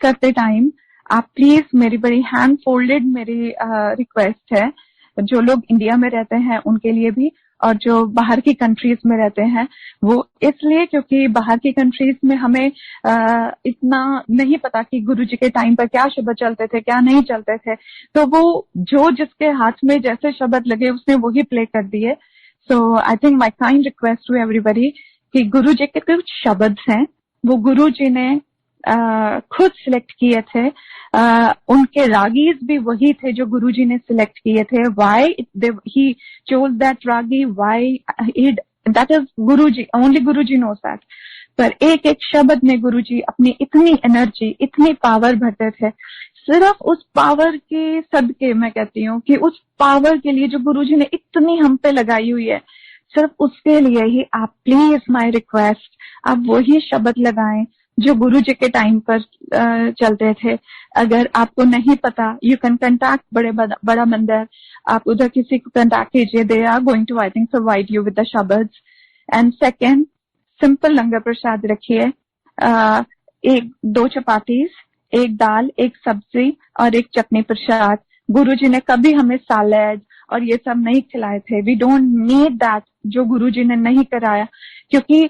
करते टाइम आप प्लीज, मेरी बड़ी हैंड फोल्डेड मेरी रिक्वेस्ट है, जो लोग इंडिया में रहते हैं उनके लिए भी और जो बाहर की कंट्रीज में रहते हैं वो इसलिए क्योंकि बाहर की कंट्रीज में हमें इतना नहीं पता कि गुरुजी के टाइम पर क्या शब्द चलते थे क्या नहीं चलते थे, तो वो जो जिसके हाथ में जैसे शब्द लगे उसने वही प्ले कर दिए। So I think my kind request to everybody कि गुरुजी के कुछ शब्द हैं वो गुरुजी ने खुद सिलेक्ट किए थे, उनके रागीज भी वही थे जो गुरुजी ने सिलेक्ट किए थे। Why he chose that ragi, why that is Guruji, only Guruji knows that. पर एक एक शब्द में गुरुजी अपनी इतनी एनर्जी, इतनी पावर भरते थे। सिर्फ उस पावर के सदके मैं कहती हूँ कि उस पावर के लिए जो गुरुजी ने इतनी हम पे लगाई हुई है, सिर्फ उसके लिए ही आप प्लीज, माय रिक्वेस्ट, आप वही शब्द लगाएं जो गुरुजी के टाइम पर चलते थे। अगर आपको नहीं पता, यू कैन कंटैक्ट बड़ा मंदिर, आप उधर किसी को कंटैक्ट कीजिए, they are going to I think provide you with the shabad. And second, simple langar prasad रखिए, 1-2 चपातीज, 1 दाल, 1 सब्जी और 1 चटनी प्रसाद। गुरुजी ने कभी हमें सैलेड और ये सब नहीं खिलाए थे। वी डोंट नीड दैट, जो गुरुजी ने नहीं कराया, क्योंकि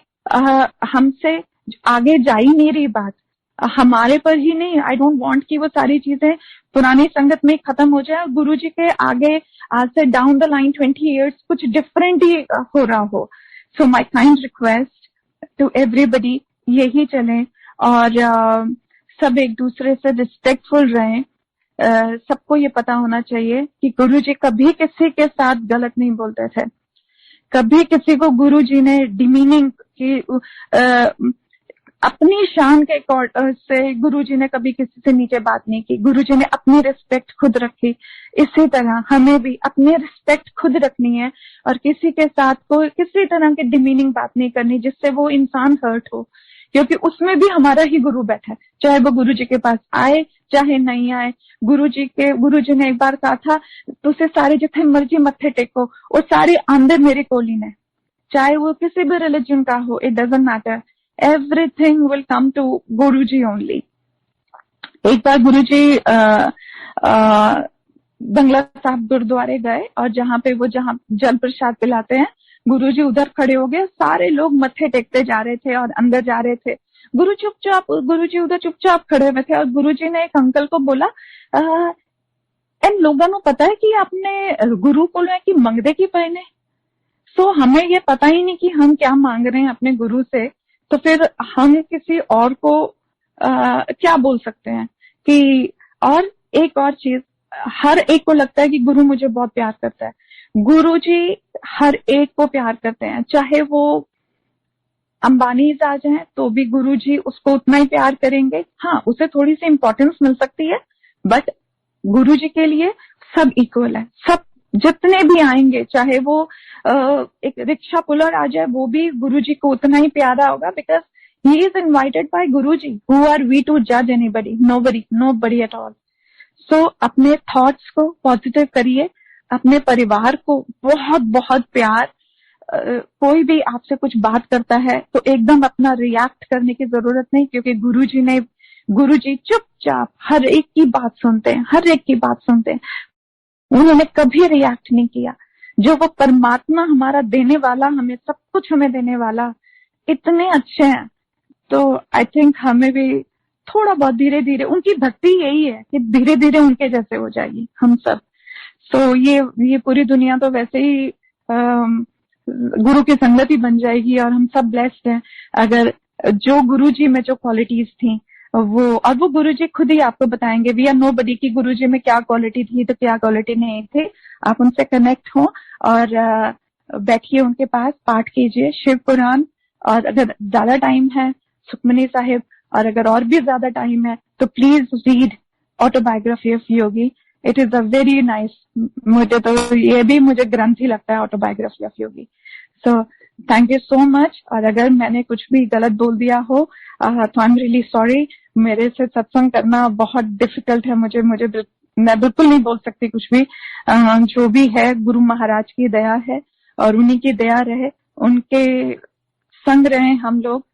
हमसे आगे जा ही नहीं रही बात, हमारे पर ही नहीं। आई डोंट वांट कि वो सारी चीजें पुरानी संगत में खत्म हो जाए और गुरुजी के आगे आज से डाउन द लाइन 20 इयर्स कुछ डिफरेंट ही हो रहा हो। So my kind request to everybody, यही चलें और सब एक दूसरे से रिस्पेक्टफुल रहें। सबको ये पता होना चाहिए कि गुरुजी कभी किसी के साथ गलत नहीं बोलते थे, कभी किसी को गुरुजी ने डिमीनिंग की अपनी शान के से गुरुजी ने कभी किसी से नीचे बात नहीं की। गुरुजी ने अपनी रिस्पेक्ट खुद रखी। इसी तरह हमें भी अपनी रिस्पेक्ट खुद रखनी है और किसी के साथ को किसी तरह की डिमीनिंग बात नहीं करनी जिससे वो इंसान हर्ट हो, क्योंकि उसमें भी हमारा ही गुरु बैठा है, चाहे वो गुरुजी के पास आए चाहे नहीं आए। गुरुजी ने एक बार कहा था, तुझे सारे जितने मर्जी मत्थे टेको, वो सारे आंधे मेरे कोलीन है, चाहे वो किसी भी रिलीजन का हो, it doesn't matter, everything will come to Guruji only. एक बार गुरुजी बंगला साहब गुरुद्वारे गए और जहाँ जल प्रसाद पिलाते हैं, गुरुजी उधर खड़े हो गए, सारे लोग मत्थे टेकते जा रहे थे और अंदर जा रहे थे। गुरुजी उधर चुपचाप खड़े हुए थे और गुरुजी ने एक अंकल को बोला, इन लोगों को पता है कि आपने गुरु को कि मंगदे की पहने, सो हमें ये पता ही नहीं कि हम क्या मांग रहे हैं अपने गुरु से, तो फिर हम किसी और को क्या बोल सकते हैं कि। और एक और चीज, हर एक को लगता है कि गुरु मुझे बहुत प्यार करता है। गुरुजी हर एक को प्यार करते हैं, चाहे वो अंबानी आ जाए तो भी गुरुजी उसको उतना ही प्यार करेंगे। हाँ, उसे थोड़ी सी इंपॉर्टेंस मिल सकती है, बट गुरुजी के लिए सब इक्वल है। सब जितने भी आएंगे, चाहे वो एक रिक्शा पुलर आ जाए, वो भी गुरुजी को उतना ही प्यारा होगा, because he is invited by Guruji. Who are we to जज anybody? Nobody at all. So अपने थॉट्स को पॉजिटिव करिए, अपने परिवार को बहुत बहुत प्यार। कोई भी आपसे कुछ बात करता है तो एकदम अपना रिएक्ट करने की जरूरत नहीं, क्योंकि गुरुजी चुपचाप हर एक की बात सुनते हैं, उन्होंने कभी रिएक्ट नहीं किया। जो वो परमात्मा हमारा देने वाला, हमें सब कुछ हमें देने वाला, इतने अच्छे हैं। तो आई थिंक हमें भी थोड़ा बहुत धीरे धीरे, उनकी भक्ति यही है कि धीरे धीरे उनके जैसे हो जाएगी हम सब। सो ये पूरी दुनिया तो वैसे ही गुरु की संगत ही बन जाएगी और हम सब ब्लेस्ड हैं अगर जो गुरुजी में जो क्वालिटीज थी वो गुरुजी खुद ही आपको बताएंगे। वी आर नोबडी की गुरुजी में क्या क्वालिटी थी तो क्या क्वालिटी नहीं थी। आप उनसे कनेक्ट हो और बैठिए उनके पास, पाठ कीजिए शिव पुराण, और अगर ज्यादा टाइम है सुखमनी साहिब, और अगर और भी ज्यादा टाइम है तो please read autobiography of Yogi. It is a very nice, मुझे तो ये भी मुझे ग्रंथ ही लगता है autobiography of Yogi. So thank you so much. और अगर मैंने कुछ भी गलत बोल दिया हो तो आई एम रियली सॉरी। मेरे से सत्संग करना बहुत डिफिकल्ट है, मुझे मैं बिल्कुल नहीं बोल सकती कुछ भी। जो भी है गुरु महाराज की दया है और उन्हीं की दया रहे, उनके संग रहे हम लोग।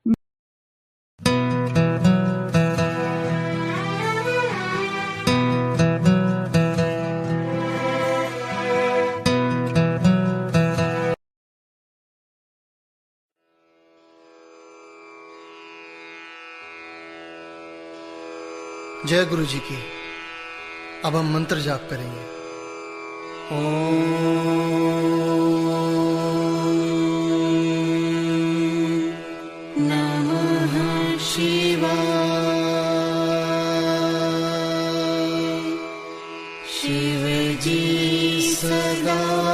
जय गुरु जी की। अब हम मंत्र जाप करेंगे। नमः शिवाय। शिव जी सदा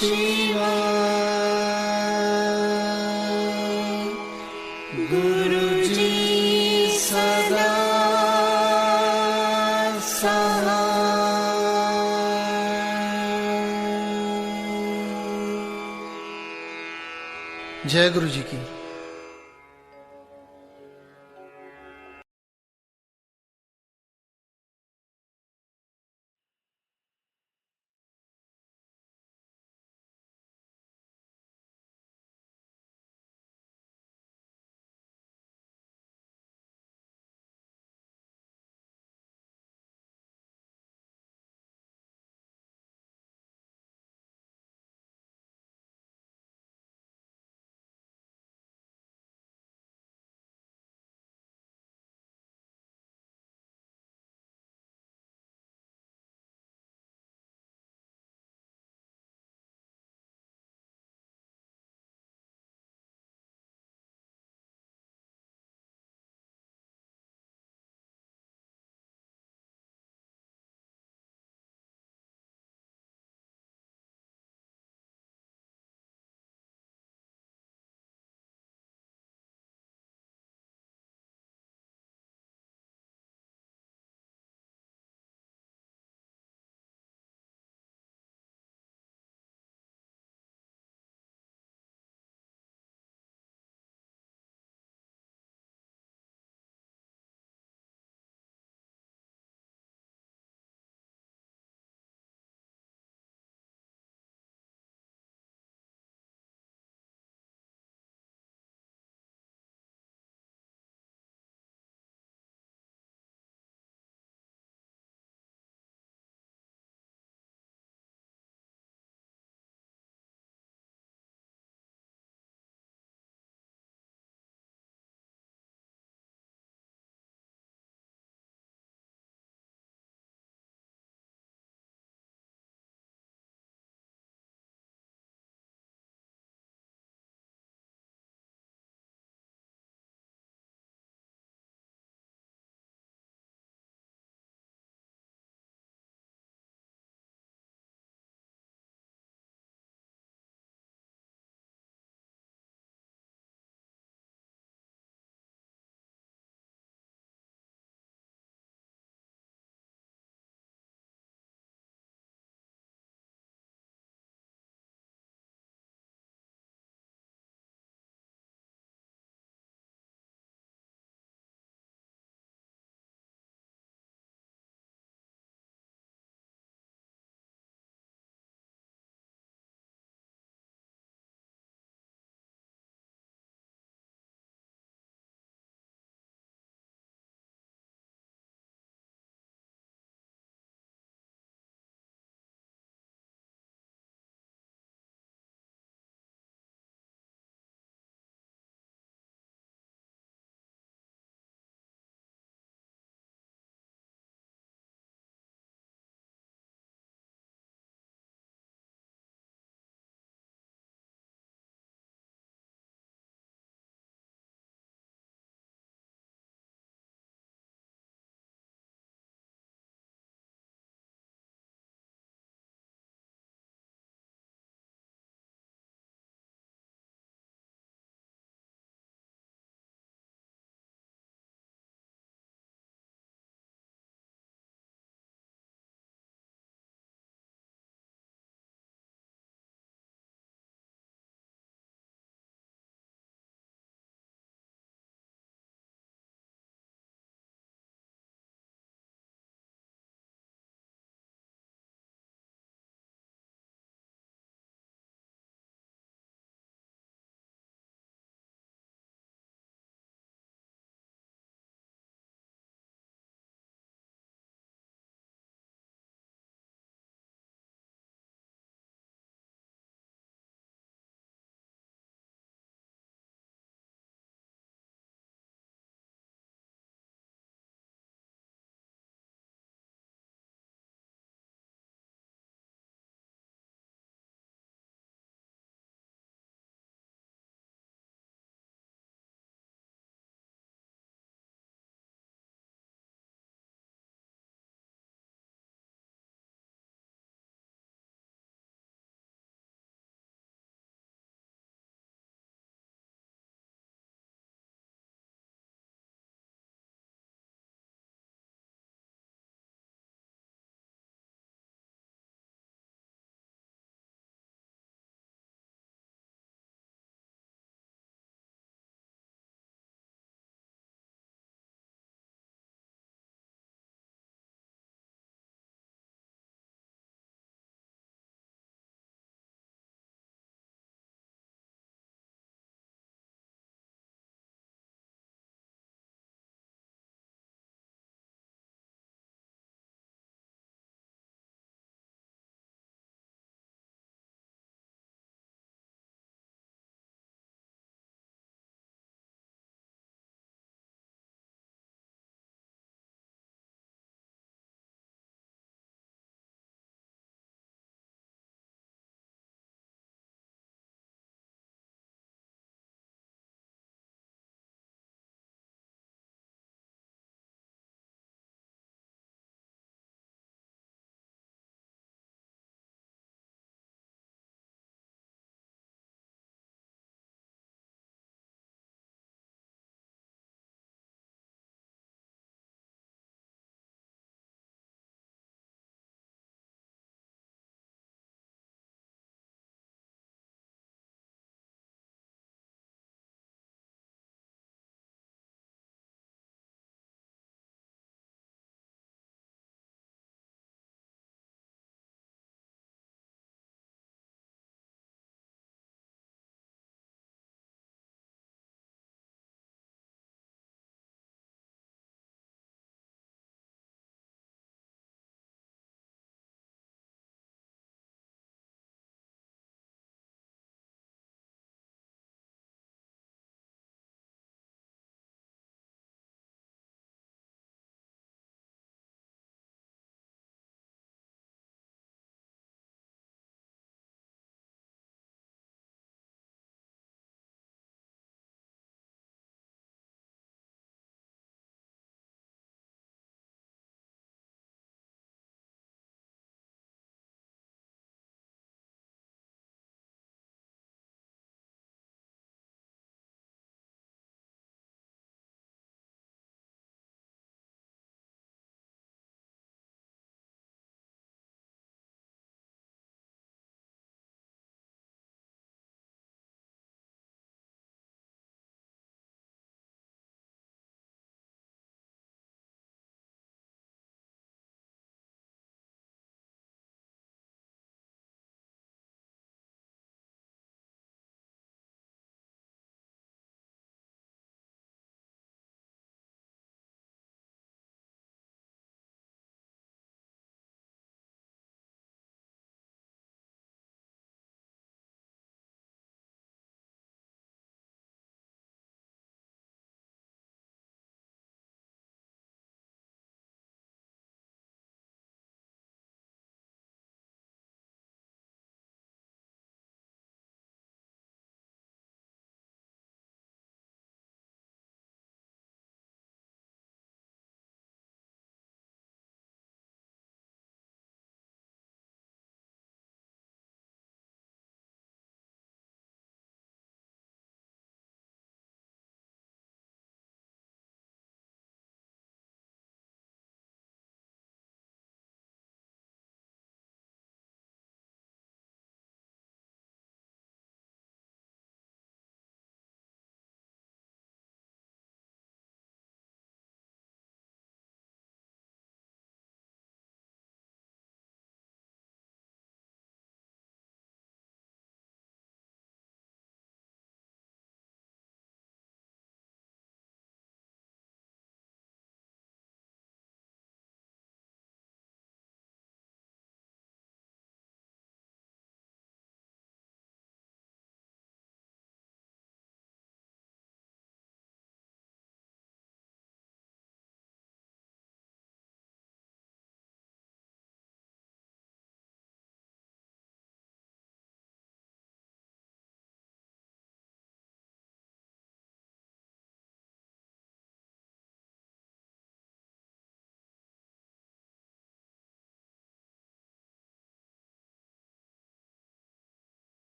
शिवाय। गुरु जी सदा जय गुरु जी की।